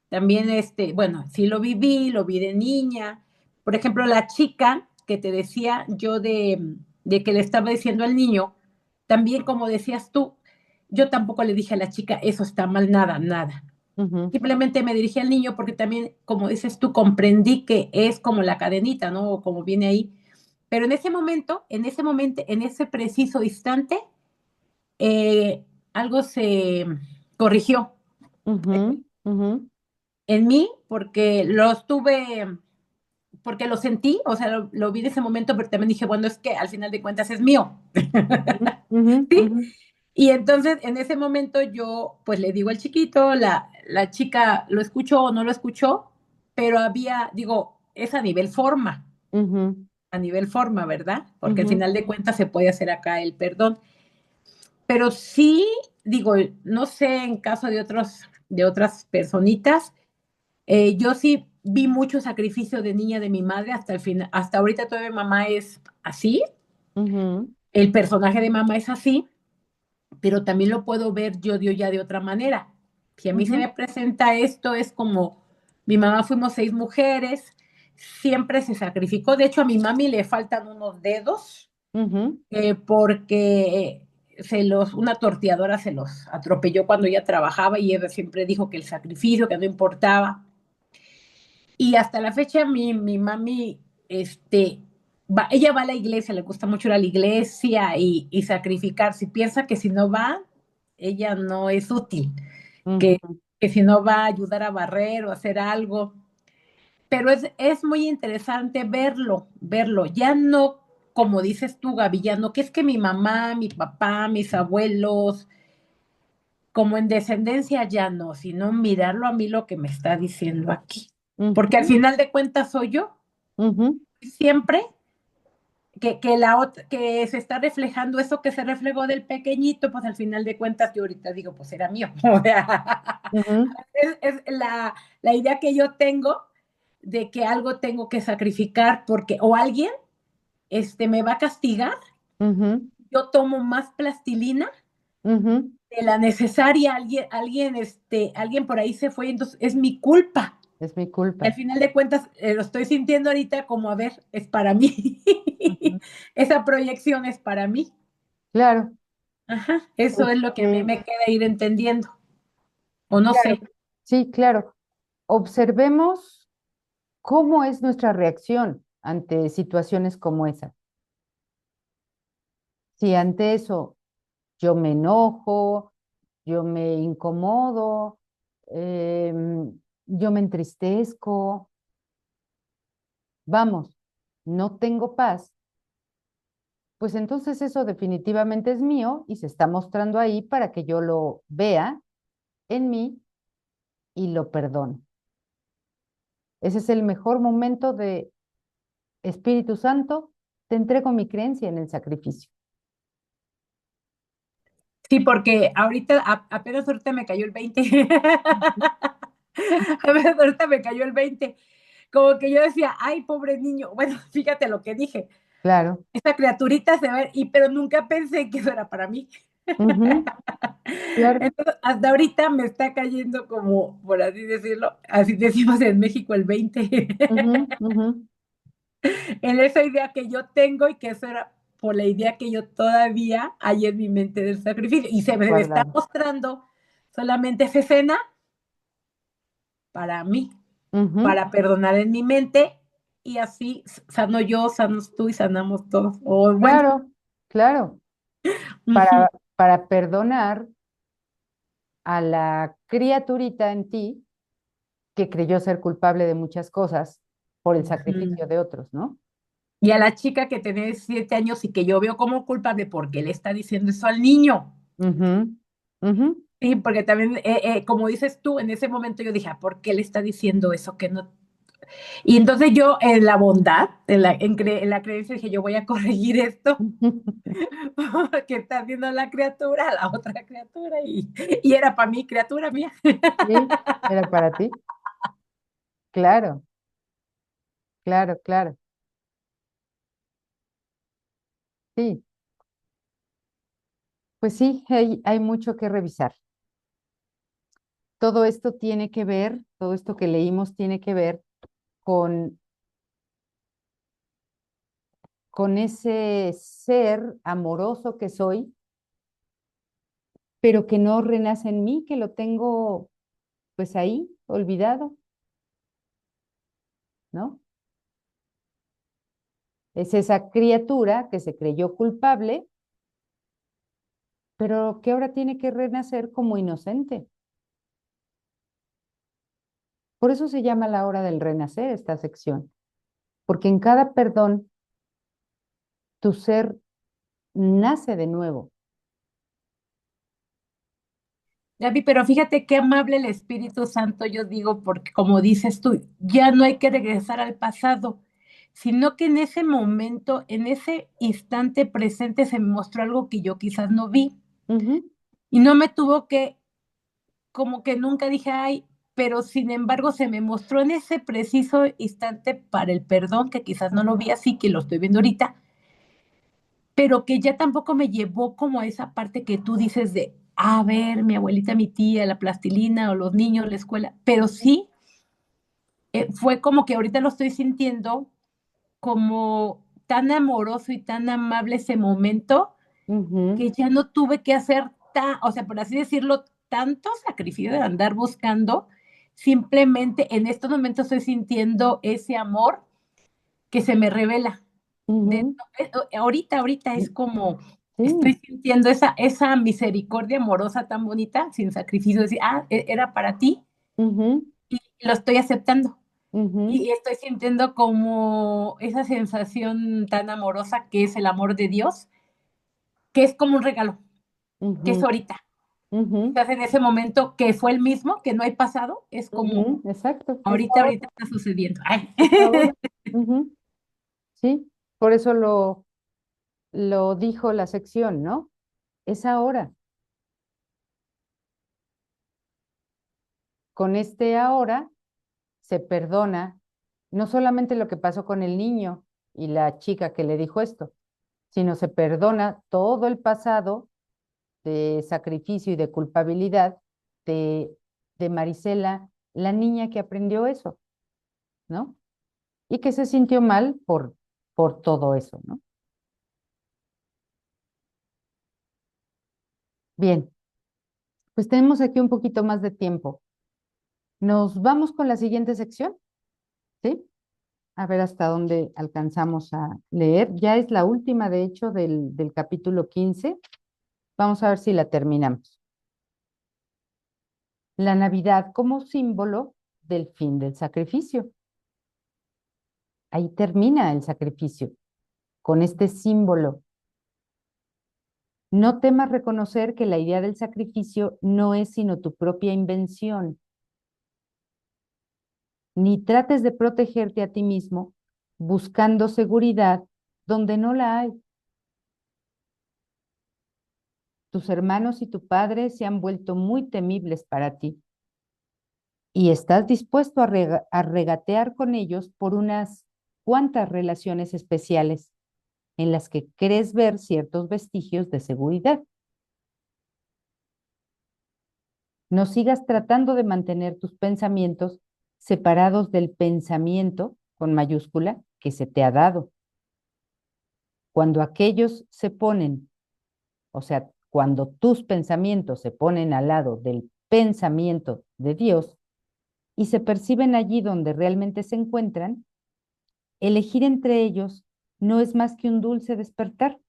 También, bueno, sí lo vi de niña. Por ejemplo, la chica que te decía yo de que le estaba diciendo al niño, también como decías tú, yo tampoco le dije a la chica, eso está mal, nada, nada.
Ujú,
Simplemente me dirigí al niño porque también, como dices tú, comprendí que es como la cadenita, ¿no? O como viene ahí. Pero en ese preciso instante, eh, algo se corrigió
ujú, ujú,
en mí porque lo sentí, o sea, lo vi en ese momento, pero también dije, bueno, es que al final de cuentas es mío.
ujú,
¿Sí?
ujú,
Y entonces en ese momento yo pues le digo al chiquito, la chica lo escuchó o no lo escuchó, pero digo, es
ujú,
a nivel forma, ¿verdad? Porque al
ujú,
final de cuentas se puede hacer acá el perdón. Pero sí, digo, no sé en caso de otras personitas, yo sí vi mucho sacrificio de niña de mi madre hasta el final, hasta ahorita todavía mi mamá es así,
ujú,
el personaje de mamá es así, pero también lo puedo ver yo ya de otra manera. Si a mí se
ujú,
me presenta esto, es como mi mamá fuimos 6 mujeres, siempre se sacrificó. De hecho, a mi mami le faltan unos dedos
ujú,
porque una torteadora se los atropelló cuando ella trabajaba y ella siempre dijo que el sacrificio, que no importaba. Y hasta la fecha mi mami, este, ella va a la iglesia, le gusta mucho ir a la iglesia y sacrificar. Si piensa que si no va, ella no es útil, que,
Ujú,
que si no va a ayudar a barrer o hacer algo. Pero es muy interesante verlo. Ya no, como dices tú, Gaby, ya no, que es que mi mamá, mi papá, mis abuelos, como en descendencia ya no, sino mirarlo a mí lo que me está diciendo aquí. Porque al
ujú,
final de cuentas soy yo,
ujú,
siempre que se está reflejando eso que se reflejó del pequeñito, pues al final de cuentas yo ahorita digo, pues era mío. O sea,
ujú,
es la idea que yo tengo de que algo tengo que sacrificar porque o alguien me va a castigar,
ujú,
yo tomo más plastilina
ujú.
de la necesaria, alguien por ahí se fue, entonces es mi culpa.
Es mi
Y al
culpa.
final de cuentas, lo estoy sintiendo ahorita como, a ver, es para mí.
Ujú.
Esa proyección es para mí.
Claro,
Ajá, eso es lo que a mí
este,
me queda ir entendiendo. O no
claro,
sé.
sí, claro. Observemos cómo es nuestra reacción ante situaciones como esa. Si ante eso yo me enojo, yo me incomodo, yo me entristezco, vamos, no tengo paz, pues entonces eso definitivamente es mío y se está mostrando ahí para que yo lo vea en mí y lo perdone. Ese es el mejor momento de Espíritu Santo, te entrego mi creencia en el sacrificio.
Sí, porque ahorita, apenas ahorita me cayó el 20. Apenas ahorita me cayó el 20. Como que yo decía, ay, pobre niño. Bueno, fíjate lo que dije.
Claro.
Esta criaturita se va a ver, pero nunca pensé que eso era para mí.
Ujú, claro.
Entonces, hasta ahorita me está cayendo como, por así decirlo, así decimos en México, el 20.
Ujú, ujú,
En esa idea que yo tengo y que eso era por la idea que yo todavía hay en mi mente del sacrificio. Y se me está
guardado.
mostrando solamente esa escena para mí,
Ujú,
para perdonar en mi mente y así sano yo, sanos tú y sanamos todos. O bueno,
claro, claro.
ujú,
Para perdonar a la criaturita en ti que creyó ser culpable de muchas cosas por el
ujú.
sacrificio de otros, ¿no?
Y a la chica que tiene 7 años y que yo veo como culpable porque le está diciendo eso al niño.
Ujú, ujú,
Sí, porque también, como dices tú, en ese momento yo dije, ¿por qué le está diciendo eso que no? Y entonces yo, en la bondad, en la creencia, dije, yo voy a corregir esto, que está haciendo la criatura, la otra criatura, y era para mí, criatura mía.
sí, era para ti. Claro, claro, claro. Sí, pues sí, hay mucho que revisar. Todo esto tiene que ver, todo esto que leímos tiene que ver con, con ese ser amoroso que soy, pero que no renace en mí, que lo tengo pues ahí, olvidado, ¿no? Es esa criatura que se creyó culpable, pero que ahora tiene que renacer como inocente. Por eso se llama la hora del renacer esta sección, porque en cada perdón tu ser nace de nuevo.
Gaby, pero fíjate qué amable el Espíritu Santo, yo digo, porque como dices tú, ya no hay que regresar al pasado, sino que en ese momento, en ese instante presente, se me mostró algo que yo quizás no vi
Ujú,
y no me tuvo que, como que nunca dije, ay, pero sin embargo se me mostró en ese preciso instante para el perdón, que quizás no lo vi así, que lo estoy viendo ahorita, pero que ya tampoco me llevó como a esa parte que tú dices de, a ver, mi abuelita, mi tía, la plastilina o los niños, la escuela, pero sí fue como que ahorita lo estoy sintiendo como tan amoroso y tan amable ese momento
ujú,
que ya no tuve que hacer o sea, por así decirlo, tanto sacrificio de andar buscando, simplemente en estos momentos estoy sintiendo ese amor que se me revela.
Ujú,
ahorita es como, estoy
sí,
sintiendo esa misericordia amorosa tan bonita, sin sacrificio, decir, era para ti,
ujú,
y lo estoy aceptando.
ujú,
Y estoy sintiendo como esa sensación tan amorosa que es el amor de Dios, que es como un regalo, que es
ujú,
ahorita.
ujú,
Quizás en ese momento que fue el mismo, que no hay pasado, es como
ujú, exacto, es
ahorita
ahora,
está sucediendo. Ay.
es ahora. Ujú, sí, por eso lo dijo la sección, ¿no? Es ahora. Con este ahora se perdona no solamente lo que pasó con el niño y la chica que le dijo esto, sino se perdona todo el pasado de sacrificio y de culpabilidad de, de Marisela, la niña que aprendió eso, ¿no? Y que se sintió mal por todo eso, ¿no? Bien, pues tenemos aquí un poquito más de tiempo. Nos vamos con la siguiente sección, ¿sí? A ver hasta dónde alcanzamos a leer. Ya es la última, de hecho, del capítulo 15. Vamos a ver si la terminamos. La Navidad como símbolo del fin del sacrificio. Ahí termina el sacrificio, con este símbolo. No temas reconocer que la idea del sacrificio no es sino tu propia invención, ni trates de protegerte a ti mismo buscando seguridad donde no la hay. Tus hermanos y tu padre se han vuelto muy temibles para ti y estás dispuesto a regatear con ellos por unas cuantas relaciones especiales en las que crees ver ciertos vestigios de seguridad. No sigas tratando de mantener tus pensamientos separados del pensamiento, con mayúscula, que se te ha dado. Cuando aquellos se ponen, o sea, cuando tus pensamientos se ponen al lado del pensamiento de Dios y se perciben allí donde realmente se encuentran, elegir entre ellos no es más que un dulce despertar,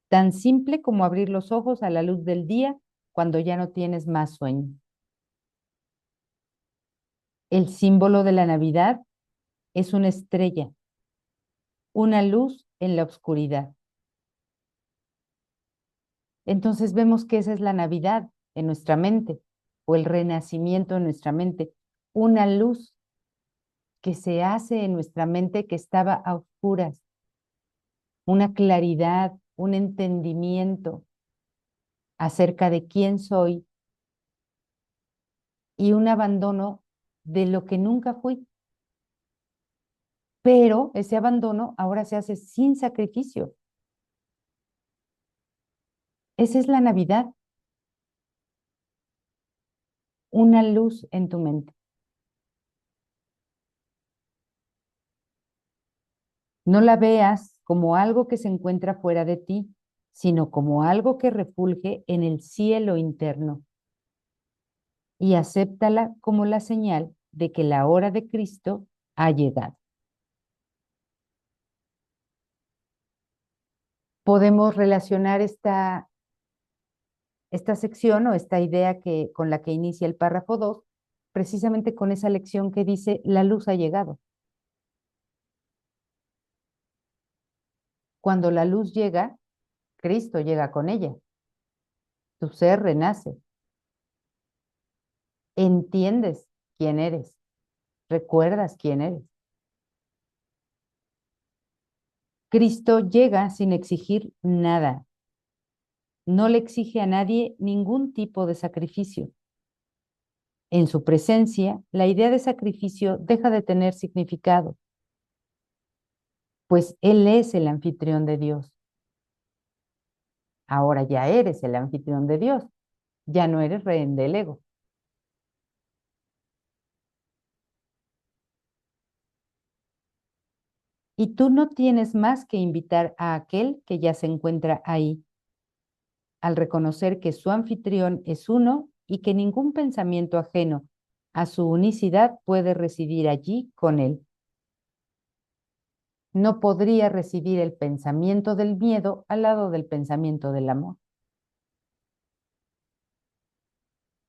tan simple como abrir los ojos a la luz del día cuando ya no tienes más sueño. El símbolo de la Navidad es una estrella, una luz en la oscuridad. Entonces vemos que esa es la Navidad en nuestra mente o el renacimiento en nuestra mente, una luz que se hace en nuestra mente que estaba a oscuras, una claridad, un entendimiento acerca de quién soy y un abandono de lo que nunca fui. Pero ese abandono ahora se hace sin sacrificio. Esa es la Navidad, una luz en tu mente. No la veas como algo que se encuentra fuera de ti, sino como algo que refulge en el cielo interno. Y acéptala como la señal de que la hora de Cristo ha llegado. Podemos relacionar esta sección o esta idea con la que inicia el párrafo 2, precisamente con esa lección que dice, la luz ha llegado. Cuando la luz llega, Cristo llega con ella. Tu ser renace. Entiendes quién eres. Recuerdas quién eres. Cristo llega sin exigir nada. No le exige a nadie ningún tipo de sacrificio. En su presencia, la idea de sacrificio deja de tener significado, pues Él es el anfitrión de Dios. Ahora ya eres el anfitrión de Dios, ya no eres rehén del ego. Y tú no tienes más que invitar a aquel que ya se encuentra ahí, al reconocer que su anfitrión es uno y que ningún pensamiento ajeno a su unicidad puede residir allí con él. no podría recibir el pensamiento del miedo al lado del pensamiento del amor.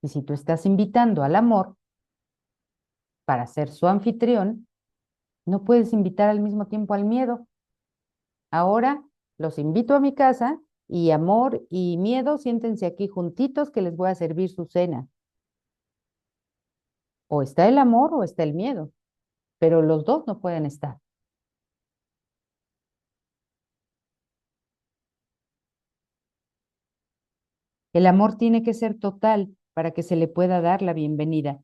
Y si tú estás invitando al amor para ser su anfitrión, no puedes invitar al mismo tiempo al miedo. Ahora los invito a mi casa y amor y miedo, siéntense aquí juntitos que les voy a servir su cena. O está el amor o está el miedo, pero los dos no pueden estar. El amor tiene que ser total para que se le pueda dar la bienvenida,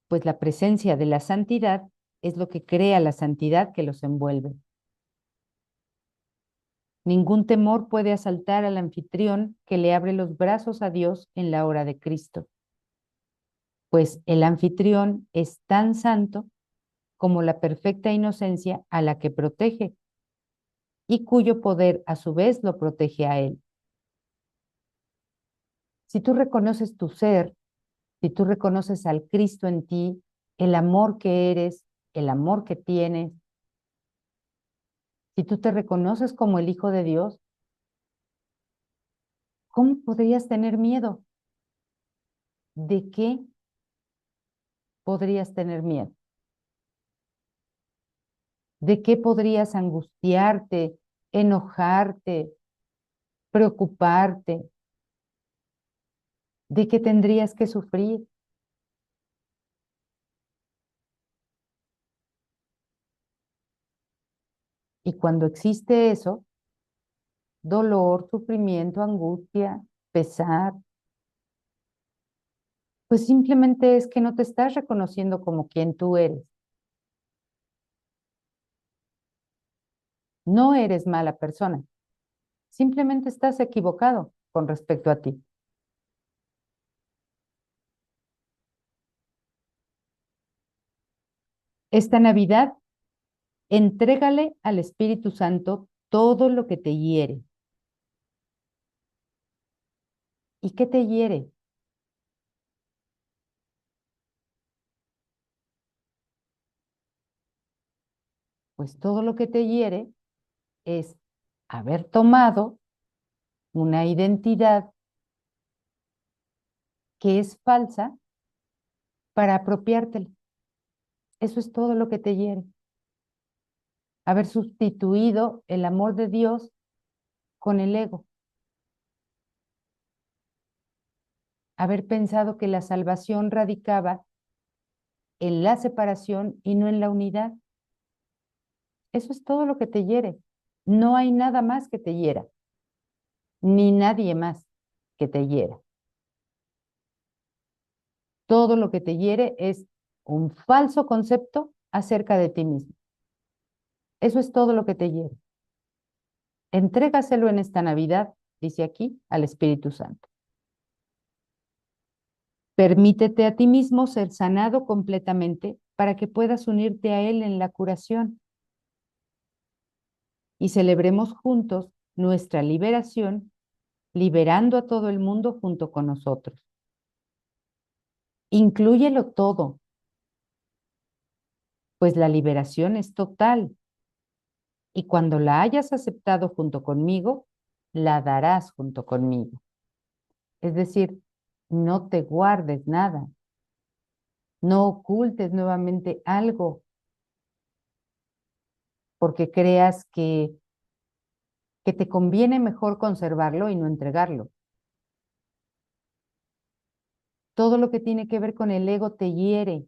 pues la presencia de la santidad es lo que crea la santidad que los envuelve. Ningún temor puede asaltar al anfitrión que le abre los brazos a Dios en la hora de Cristo, pues el anfitrión es tan santo como la perfecta inocencia a la que protege y cuyo poder a su vez lo protege a él. Si tú reconoces tu ser, si tú reconoces al Cristo en ti, el amor que eres, el amor que tienes, si tú te reconoces como el Hijo de Dios, ¿cómo podrías tener miedo? ¿De qué podrías tener miedo? ¿De qué podrías angustiarte, enojarte, preocuparte? ¿De qué tendrías que sufrir? Y cuando existe eso, dolor, sufrimiento, angustia, pesar, pues simplemente es que no te estás reconociendo como quien tú eres. No eres mala persona, simplemente estás equivocado con respecto a ti. Esta Navidad, entrégale al Espíritu Santo todo lo que te hiere. ¿Y qué te hiere? Pues todo lo que te hiere es haber tomado una identidad que es falsa para apropiártela. Eso es todo lo que te hiere. Haber sustituido el amor de Dios con el ego. Haber pensado que la salvación radicaba en la separación y no en la unidad. Eso es todo lo que te hiere. No hay nada más que te hiera, ni nadie más que te hiera. Todo lo que te hiere es un falso concepto acerca de ti mismo. Eso es todo lo que te hiere. Entrégaselo en esta Navidad, dice aquí, al Espíritu Santo. Permítete a ti mismo ser sanado completamente para que puedas unirte a Él en la curación. Y celebremos juntos nuestra liberación, liberando a todo el mundo junto con nosotros. Inclúyelo todo, pues la liberación es total. Y cuando la hayas aceptado junto conmigo, la darás junto conmigo. Es decir, no te guardes nada, no ocultes nuevamente algo, porque creas que te conviene mejor conservarlo y no entregarlo. Todo lo que tiene que ver con el ego te hiere.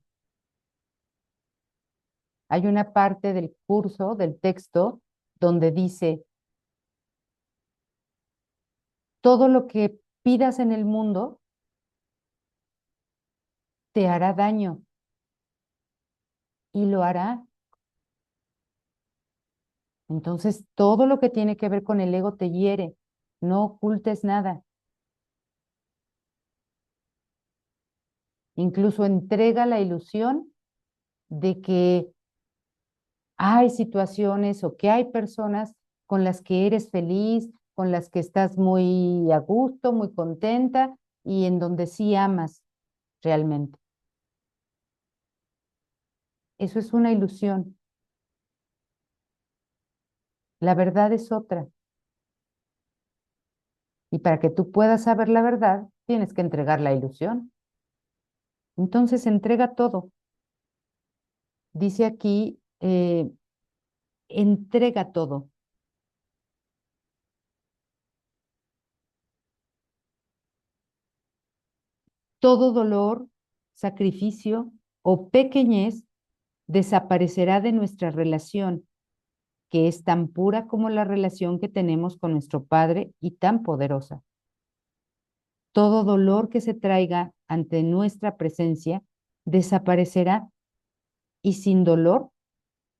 Hay una parte del curso, del texto, donde dice, todo lo que pidas en el mundo te hará daño y lo hará. Entonces, todo lo que tiene que ver con el ego te hiere. No ocultes nada. Incluso entrega la ilusión de que hay situaciones o que hay personas con las que eres feliz, con las que estás muy a gusto, muy contenta y en donde sí amas realmente. Eso es una ilusión. La verdad es otra. Y para que tú puedas saber la verdad, tienes que entregar la ilusión. Entonces entrega todo. Dice aquí, entrega todo. Todo dolor, sacrificio o pequeñez desaparecerá de nuestra relación, que es tan pura como la relación que tenemos con nuestro Padre y tan poderosa. Todo dolor que se traiga ante nuestra presencia desaparecerá y sin dolor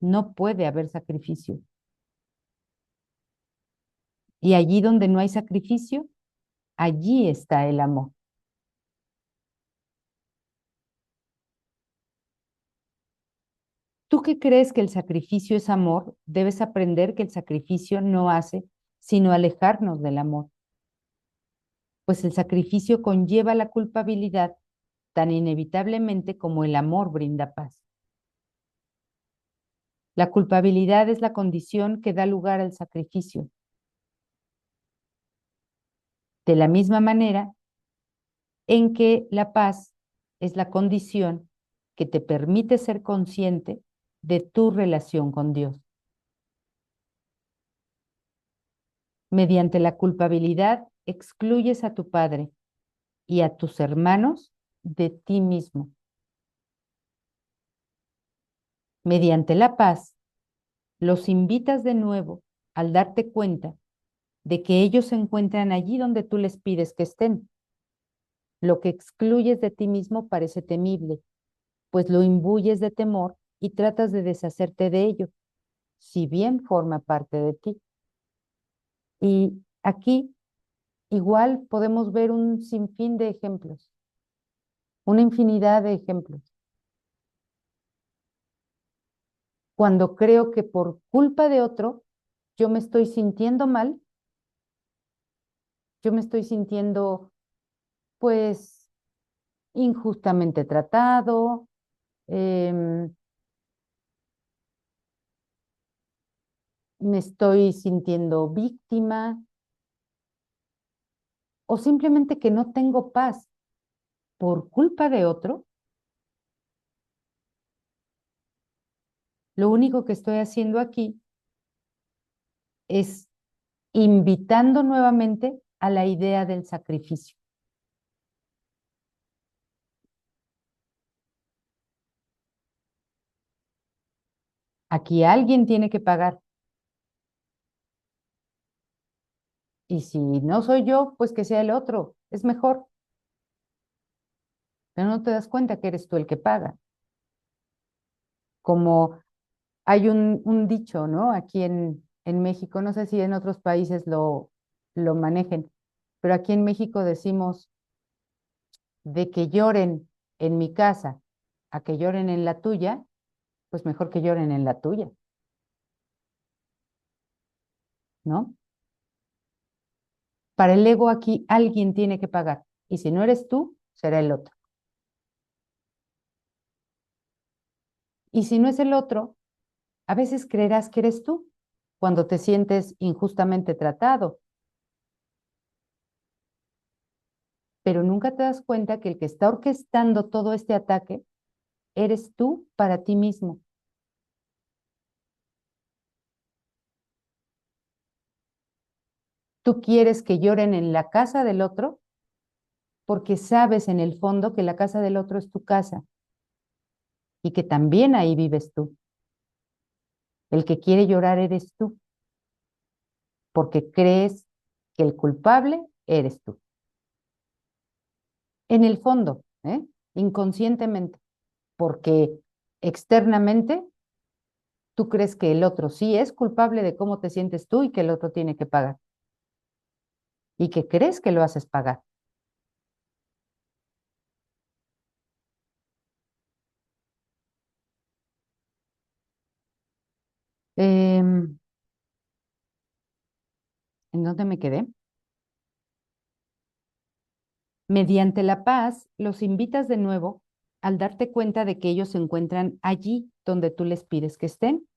no puede haber sacrificio. Y allí donde no hay sacrificio, allí está el amor. Tú que crees que el sacrificio es amor, debes aprender que el sacrificio no hace sino alejarnos del amor, pues el sacrificio conlleva la culpabilidad tan inevitablemente como el amor brinda paz. La culpabilidad es la condición que da lugar al sacrificio. De la misma manera en que la paz es la condición que te permite ser consciente de tu relación con Dios. Mediante la culpabilidad excluyes a tu padre y a tus hermanos de ti mismo. Mediante la paz, los invitas de nuevo al darte cuenta de que ellos se encuentran allí donde tú les pides que estén. Lo que excluyes de ti mismo parece temible, pues lo imbuyes de temor y tratas de deshacerte de ello, si bien forma parte de ti. Y aquí igual podemos ver un sinfín de ejemplos, una infinidad de ejemplos. Cuando creo que por culpa de otro, yo me estoy sintiendo mal, yo me estoy sintiendo, pues, injustamente tratado, me estoy sintiendo víctima o simplemente que no tengo paz por culpa de otro, lo único que estoy haciendo aquí es invitando nuevamente a la idea del sacrificio. Aquí alguien tiene que pagar. Y si no soy yo, pues que sea el otro. Es mejor. Pero no te das cuenta que eres tú el que paga. Como hay un dicho, ¿no? Aquí en México, no sé si en otros países lo manejen, pero aquí en México decimos de que lloren en mi casa a que lloren en la tuya, pues mejor que lloren en la tuya, ¿no? Para el ego aquí alguien tiene que pagar. Y si no eres tú, será el otro. Y si no es el otro, a veces creerás que eres tú cuando te sientes injustamente tratado, pero nunca te das cuenta que el que está orquestando todo este ataque eres tú para ti mismo. Tú quieres que lloren en la casa del otro porque sabes en el fondo que la casa del otro es tu casa y que también ahí vives tú. El que quiere llorar eres tú porque crees que el culpable eres tú. En el fondo, inconscientemente, porque externamente tú crees que el otro sí es culpable de cómo te sientes tú y que el otro tiene que pagar. Y que crees que lo haces pagar. ¿En dónde me quedé? Mediante la paz, los invitas de nuevo al darte cuenta de que ellos se encuentran allí donde tú les pides que estén.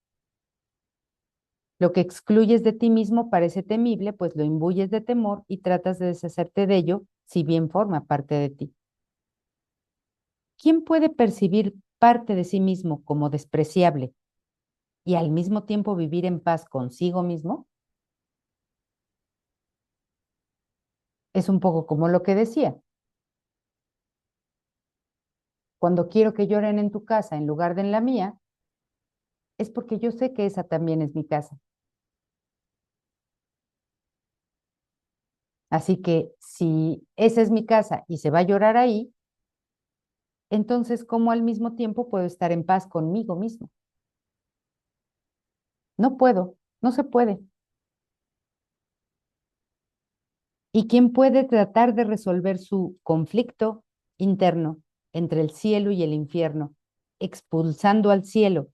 Lo que excluyes de ti mismo parece temible, pues lo imbuyes de temor y tratas de deshacerte de ello, si bien forma parte de ti. ¿Quién puede percibir parte de sí mismo como despreciable y al mismo tiempo vivir en paz consigo mismo? Es un poco como lo que decía. Cuando quiero que lloren en tu casa en lugar de en la mía, es porque yo sé que esa también es mi casa. Así que si esa es mi casa y se va a llorar ahí, entonces, ¿cómo al mismo tiempo puedo estar en paz conmigo mismo? No puedo, no se puede. ¿Y quién puede tratar de resolver su conflicto interno entre el cielo y el infierno, expulsando al cielo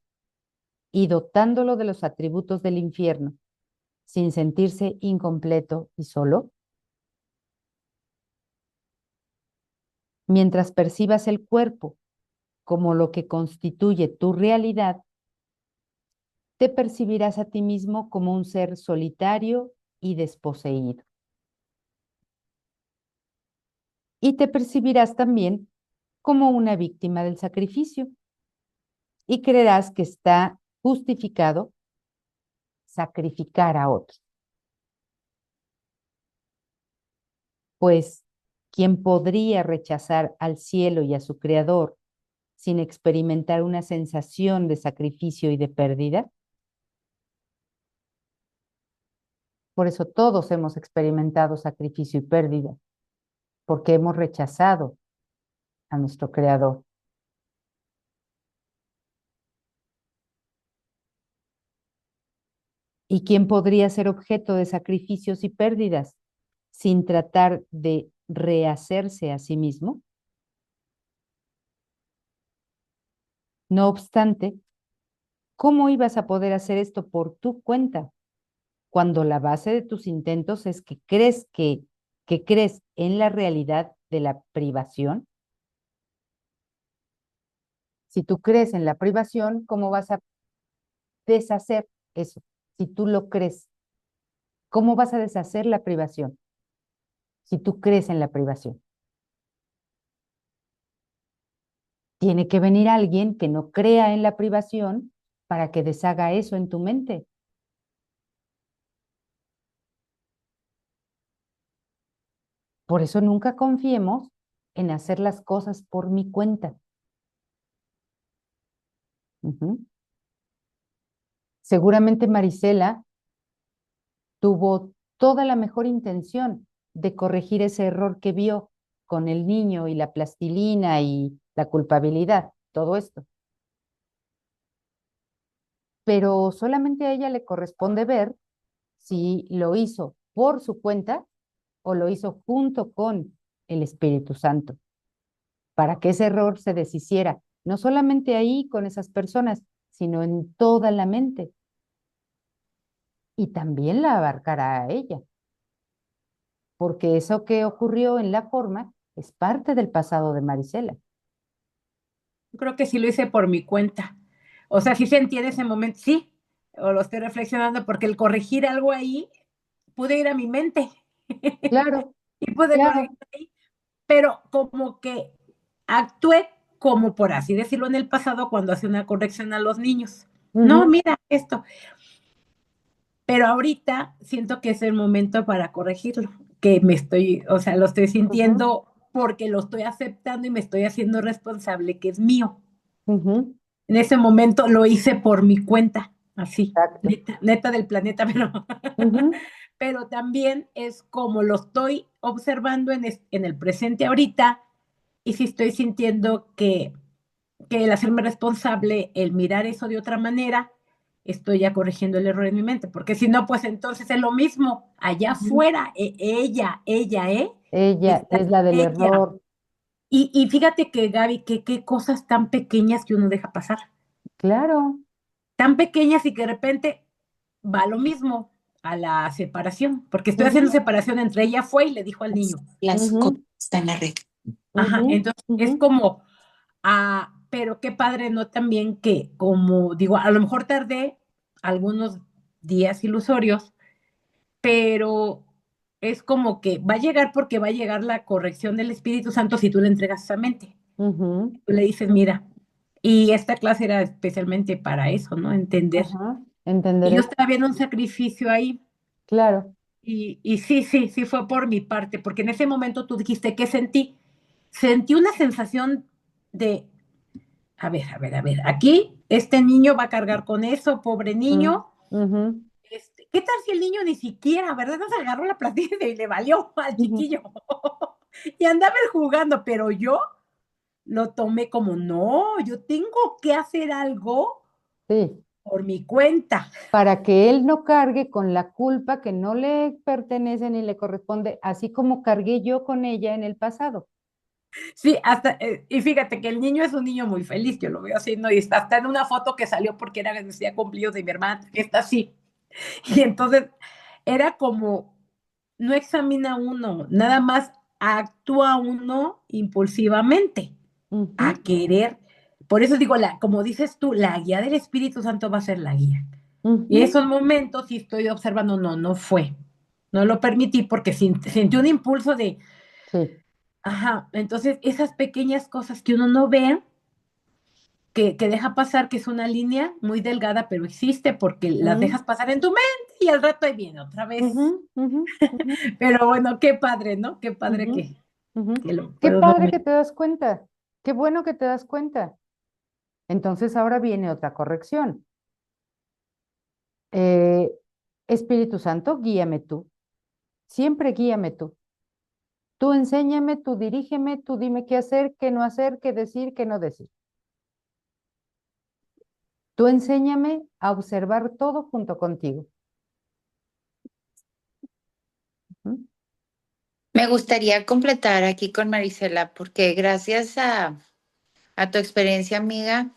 y dotándolo de los atributos del infierno, sin sentirse incompleto y solo? Mientras percibas el cuerpo como lo que constituye tu realidad, te percibirás a ti mismo como un ser solitario y desposeído. Y te percibirás también como una víctima del sacrificio y creerás que está justificado sacrificar a otros. Pues, ¿quién podría rechazar al cielo y a su creador sin experimentar una sensación de sacrificio y de pérdida? Por eso todos hemos experimentado sacrificio y pérdida, porque hemos rechazado a nuestro creador. ¿Y quién podría ser objeto de sacrificios y pérdidas sin tratar de rehacerse a sí mismo? No obstante, ¿cómo ibas a poder hacer esto por tu cuenta cuando la base de tus intentos es que crees en la realidad de la privación? Si tú crees en la privación, ¿cómo vas a deshacer eso? Si tú lo crees, ¿cómo vas a deshacer la privación? Si tú crees en la privación. Tiene que venir alguien que no crea en la privación para que deshaga eso en tu mente. Por eso nunca confiemos en hacer las cosas por mi cuenta. Seguramente Marisela tuvo toda la mejor intención de corregir ese error que vio con el niño y la plastilina y la culpabilidad, todo esto. Pero solamente a ella le corresponde ver si lo hizo por su cuenta o lo hizo junto con el Espíritu Santo, para que ese error se deshiciera, no solamente ahí con esas personas, sino en toda la mente. Y también la abarcará a ella, porque eso que ocurrió en la forma es parte del pasado de Marisela.
Yo creo que sí lo hice por mi cuenta. O sea, sí sentí en ese momento, sí, o lo estoy reflexionando, porque el corregir algo ahí, pude ir a mi mente
Claro,
y pude corregir
claro.
ahí, pero como que actué como por así decirlo en el pasado cuando hacía una corrección a los niños. No,
Ujú,
mira esto, pero ahorita siento que es el momento para corregirlo, que me estoy, o sea, lo estoy
ujú,
sintiendo porque lo estoy aceptando y me estoy haciendo responsable que es mío.
ujú,
En ese momento lo hice por mi cuenta, así,
exacto.
neta, neta del planeta,
Ujú,
pero también es como lo estoy observando en el presente ahorita y si estoy sintiendo que el hacerme responsable, el mirar eso de otra manera, estoy ya corrigiendo el error en mi mente, porque si no, pues entonces es lo mismo, allá
ujú.
afuera, ella,
Ella
está
es la del
ella.
error,
Y fíjate que Gaby, que qué cosas tan pequeñas que uno deja pasar,
claro.
tan pequeñas y que de repente va lo mismo a la separación, porque estoy haciendo
Ujú,
separación entre ella fue y le dijo al niño.
Las copias
ujú,
están en la red.
Ajá,
ujú,
entonces es
ujú,
como, pero qué padre, ¿no? También que, como digo, a lo mejor tardé algunos días ilusorios, pero es como que va a llegar porque va a llegar la corrección del Espíritu Santo si tú le entregas esa mente.
Ujú,
Tú le dices, mira, y esta clase era especialmente para eso, ¿no? Entender.
ajá,
Y
entender
yo
eso,
estaba viendo un sacrificio ahí.
claro.
Y sí, sí, sí fue por mi parte, porque en ese momento tú dijiste, ¿qué sentí? Sentí una sensación de, a ver, aquí este niño va a cargar con eso, pobre
Mm,
niño.
ujú,
¿Qué tal si el niño ni siquiera, verdad? No se agarró la platilla y le valió al
ujú,
chiquillo. Y andaba él jugando, pero yo lo tomé como, no, yo tengo que hacer algo
sí,
por mi cuenta.
para que él no cargue con la culpa que no le pertenece ni le corresponde, así como cargué yo con ella en el pasado.
Sí, hasta, y fíjate que el niño es un niño muy feliz, yo lo veo así, ¿no? Y está hasta en una foto que salió porque era el día cumpleaños de mi hermana, que está así. Y entonces era como, no examina uno, nada más actúa uno impulsivamente a
Ujú,
querer. Por eso digo, como dices tú, la guía del Espíritu Santo va a ser la guía. Y
ujú,
esos momentos, si estoy observando, no, no fue. No lo permití porque sentí un impulso de,
sí.
ajá, entonces esas pequeñas cosas que uno no ve, que deja pasar, que es una línea muy delgada, pero existe porque las
Mm,
dejas pasar en tu mente y al rato ahí viene otra
ujú,
vez.
ujú, ujú,
Pero bueno, qué padre, ¿no? Qué padre
ujú, ujú.
que lo
Qué
puedo
padre que
ver.
te das cuenta. Qué bueno que te das cuenta. Entonces ahora viene otra corrección. Eh, Espíritu Santo, guíame tú. Siempre guíame tú. Tú enséñame, tú dirígeme, tú dime qué hacer, qué no hacer, qué decir, qué no decir. Tú enséñame a observar todo junto contigo. ¿Mm?
Me gustaría completar aquí con Marisela, porque gracias a tu experiencia, amiga,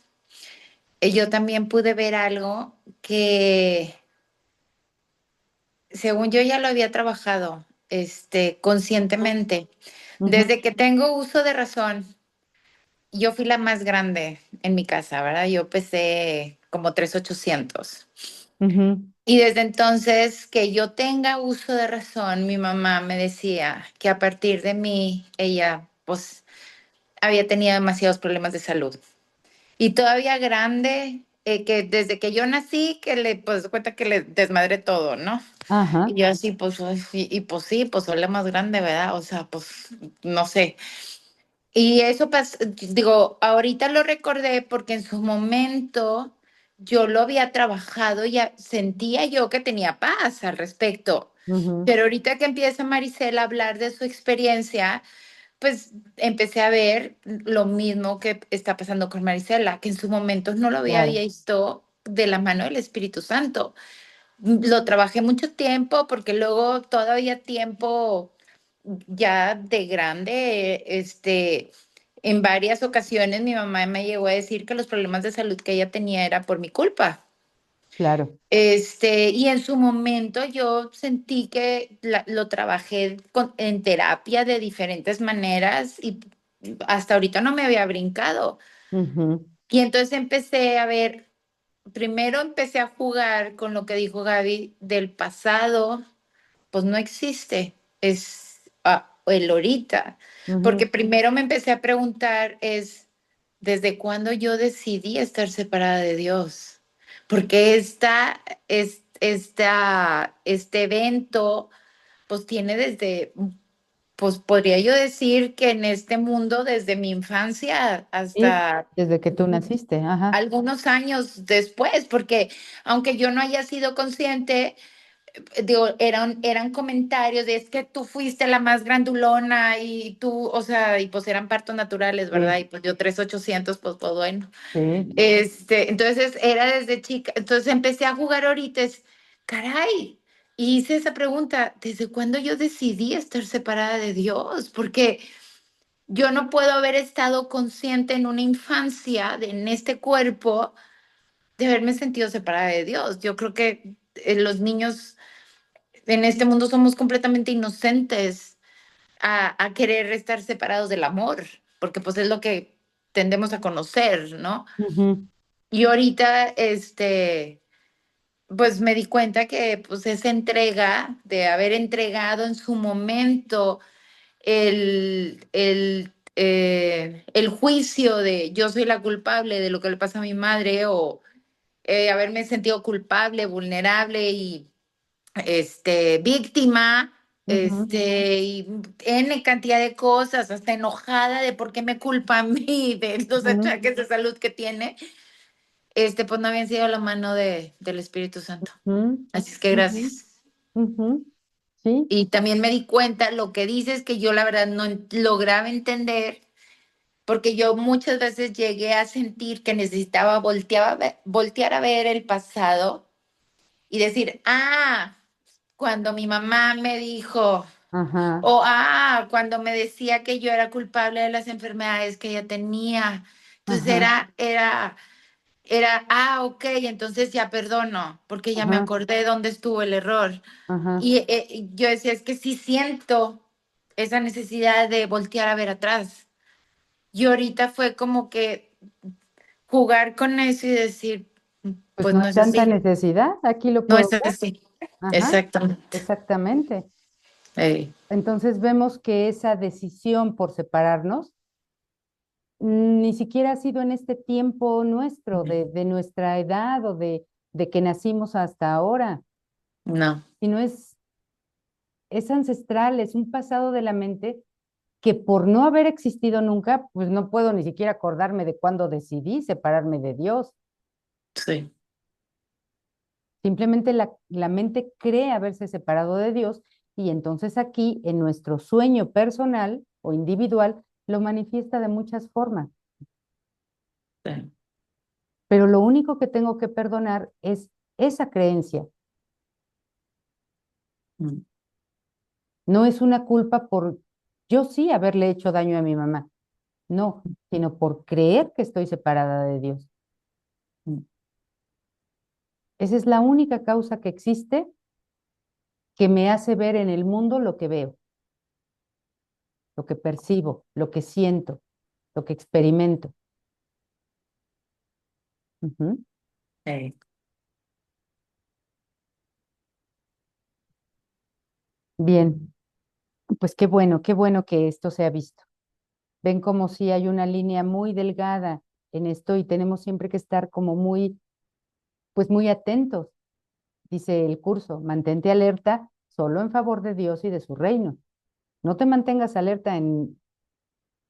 yo también pude ver algo que, según yo, ya lo había trabajado, conscientemente.
Ujú,
Desde que tengo uso de razón, yo fui la más grande en mi casa, ¿verdad? Yo pesé como 3,800.
ujú,
Y desde entonces que yo tenga uso de razón, mi mamá me decía que a partir de mí, ella, pues, había tenido demasiados problemas de salud. Y todavía grande, que desde que yo nací, que le, pues, cuenta que le desmadré todo, ¿no?
ajá,
Y yo así, pues, ay, y pues sí, pues soy la más grande, ¿verdad? O sea, pues, no sé. Y eso, digo, ahorita lo recordé porque en su momento yo lo había trabajado y sentía yo que tenía paz al respecto.
ujú,
Pero ahorita que empieza Marisela a hablar de su experiencia, pues empecé a ver lo mismo que está pasando con Marisela, que en su momento no lo había
claro.
visto de la mano del Espíritu Santo. Lo trabajé mucho tiempo porque luego todavía tiempo ya de grande, en varias ocasiones mi mamá me llegó a decir que los problemas de salud que ella tenía era por mi culpa.
Claro.
Y en su momento yo sentí que lo trabajé en terapia de diferentes maneras y hasta ahorita no me había brincado.
Ujú,
Y entonces empecé a ver, primero empecé a jugar con lo que dijo Gaby del pasado, pues no existe, es el ahorita. Porque
ujú,
primero me empecé a preguntar ¿desde cuándo yo decidí estar separada de Dios? Porque este evento, pues tiene desde, pues podría yo decir que en este mundo, desde mi infancia
sí,
hasta
desde que tú naciste, ajá.
algunos años después, porque aunque yo no haya sido consciente, digo, eran comentarios de es que tú fuiste la más grandulona y tú, o sea, y pues eran partos naturales, ¿verdad? Y
Sí,
pues yo 3,800 pues bueno.
sí.
Entonces era desde chica, entonces empecé a jugar ahorita, caray, y hice esa pregunta, ¿desde cuándo yo decidí estar separada de Dios? Porque yo no puedo haber estado consciente en una infancia, en este cuerpo, de haberme sentido separada de Dios. Yo creo que los niños en este mundo somos completamente inocentes a querer estar separados del amor, porque pues es lo que tendemos a conocer, ¿no?
Ujú,
Y ahorita, pues me di cuenta que pues esa entrega, de haber entregado en su momento el juicio de yo soy la culpable de lo que le pasa a mi madre, o haberme sentido culpable, vulnerable y víctima,
Ujú,
y N cantidad de cosas, hasta enojada de por qué me culpa a mí de los
ujú,
achaques de salud que tiene, pues no habían sido la mano del Espíritu Santo.
ujú,
Así es que
ujú,
gracias.
ujú. Sí,
Y también me di cuenta, lo que dices que yo la verdad no lograba entender, porque yo muchas veces llegué a sentir que necesitaba voltear a ver el pasado y decir, cuando mi mamá me dijo,
ajá,
o cuando me decía que yo era culpable de las enfermedades que ella tenía. Entonces
ajá,
ok, entonces ya perdono, porque ya me
ajá,
acordé dónde estuvo el error.
ajá.
Y yo decía, es que sí siento esa necesidad de voltear a ver atrás. Y ahorita fue como que jugar con eso y decir,
Pues
pues
no
no
hay
es
tanta
así,
necesidad, aquí lo
no
puedo
es
ver.
así.
Ajá,
Exactamente.
exactamente.
Eh,
Entonces vemos que esa decisión por separarnos ni siquiera ha sido en este tiempo nuestro, de nuestra edad o de que nacimos hasta ahora,
no,
sino es ancestral, es un pasado de la mente que por no haber existido nunca, pues no puedo ni siquiera acordarme de cuándo decidí separarme de Dios.
sí.
Simplemente la mente cree haberse separado de Dios y entonces aquí en nuestro sueño personal o individual lo manifiesta de muchas formas.
Sí.
Pero lo único que tengo que perdonar es esa creencia.
Mm.
No es una culpa por yo sí haberle hecho daño a mi mamá, no, sino por creer que estoy separada de Dios.
Mm.
Esa es la única causa que existe que me hace ver en el mundo lo que veo, lo que percibo, lo que siento, lo que experimento. Ujú.
Sí.
Bien, pues qué bueno que esto se ha visto. Ven como si hay una línea muy delgada en esto y tenemos siempre que estar como muy, pues muy atentos, dice el curso, mantente alerta solo en favor de Dios y de su reino. No te mantengas alerta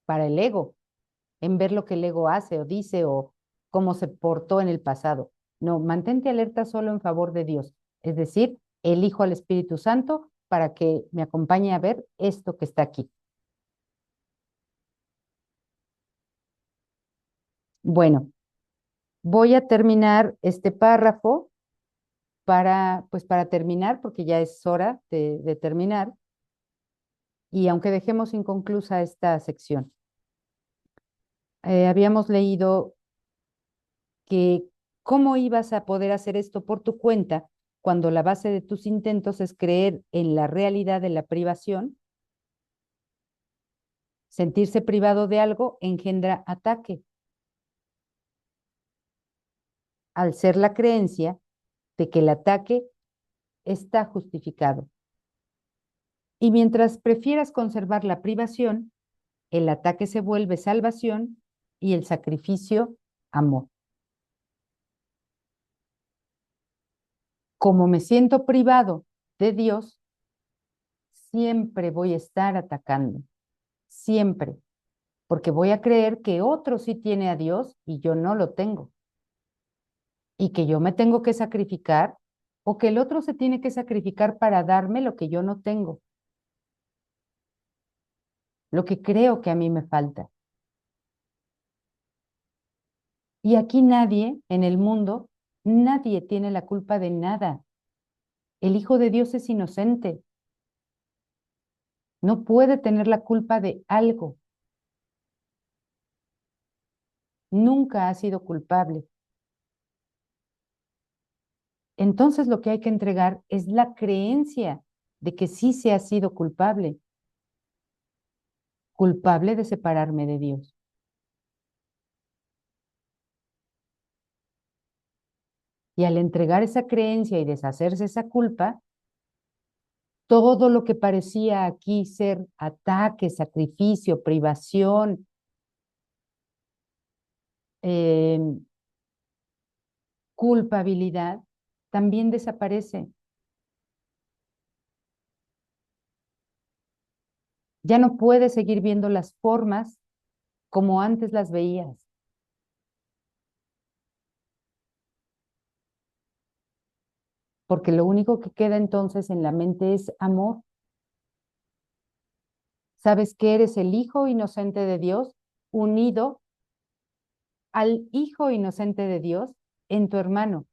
para el ego, en ver lo que el ego hace o dice o cómo se portó en el pasado. No, mantente alerta solo en favor de Dios. Es decir, elijo al Espíritu Santo para que me acompañe a ver esto que está aquí. Bueno, voy a terminar este párrafo pues para terminar, porque ya es hora de terminar, y aunque dejemos inconclusa esta sección, habíamos leído que cómo ibas a poder hacer esto por tu cuenta cuando la base de tus intentos es creer en la realidad de la privación. Sentirse privado de algo engendra ataque, al ser la creencia de que el ataque está justificado. Y mientras prefieras conservar la privación, el ataque se vuelve salvación y el sacrificio amor. Como me siento privado de Dios, siempre voy a estar atacando, siempre, porque voy a creer que otro sí tiene a Dios y yo no lo tengo, y que yo me tengo que sacrificar o que el otro se tiene que sacrificar para darme lo que yo no tengo, lo que creo que a mí me falta. Y aquí nadie en el mundo, nadie tiene la culpa de nada. El Hijo de Dios es inocente, no puede tener la culpa de algo, nunca ha sido culpable. Entonces lo que hay que entregar es la creencia de que sí se ha sido culpable, culpable de separarme de Dios. 。 . 。 . 。 . 。 . 。 . 。 . 。 . 。 . 。 . 。 . 。 . 。 . . 。 . 。 . 。 . 。 . 。 。 . 。 . 。 . 。 . 。 . 。 . 。 . 。 . 。 . 。 . 。 . 。Y al entregar esa creencia y deshacerse esa culpa, todo lo que parecía aquí ser ataque, sacrificio, privación, eh, culpabilidad, también desaparece. Ya no puedes seguir viendo las formas como antes las veías. Porque lo único que queda entonces en la mente es amor. Sabes que eres el hijo inocente de Dios, unido al hijo inocente de Dios en tu hermano.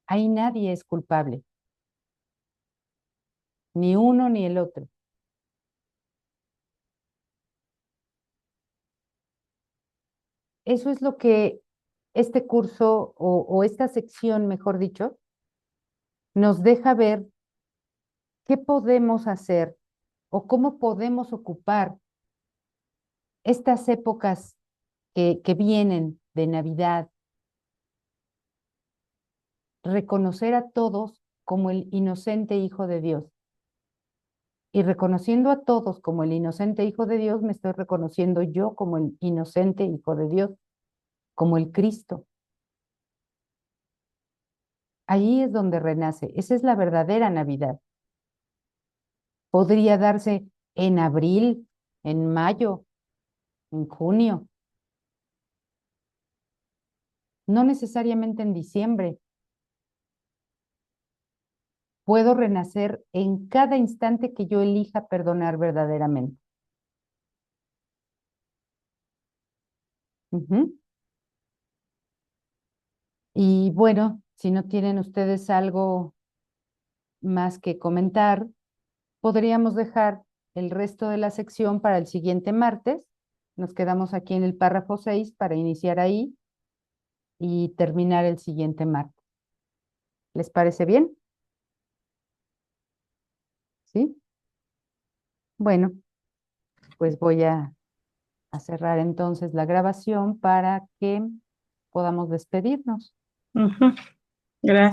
Ahí nadie es culpable, ni uno ni el otro. Eso es lo que este curso o esta sección, mejor dicho, nos deja ver qué podemos hacer o cómo podemos ocupar estas épocas que vienen de Navidad, reconocer a todos como el inocente Hijo de Dios. Y reconociendo a todos como el inocente Hijo de Dios, me estoy reconociendo yo como el inocente Hijo de Dios, como el Cristo. Ahí es donde renace. Esa es la verdadera Navidad. Podría darse en abril, en mayo, en junio, no necesariamente en diciembre. Puedo renacer en cada instante que yo elija perdonar verdaderamente. Ujú. Y bueno, si no tienen ustedes algo más que comentar, podríamos dejar el resto de la sección para el siguiente martes. Nos quedamos aquí en el párrafo 6 para iniciar ahí y terminar el siguiente martes. ¿Les parece bien? ¿Sí? Bueno, pues voy a cerrar entonces la grabación para que podamos despedirnos.
Ujú. Gracias.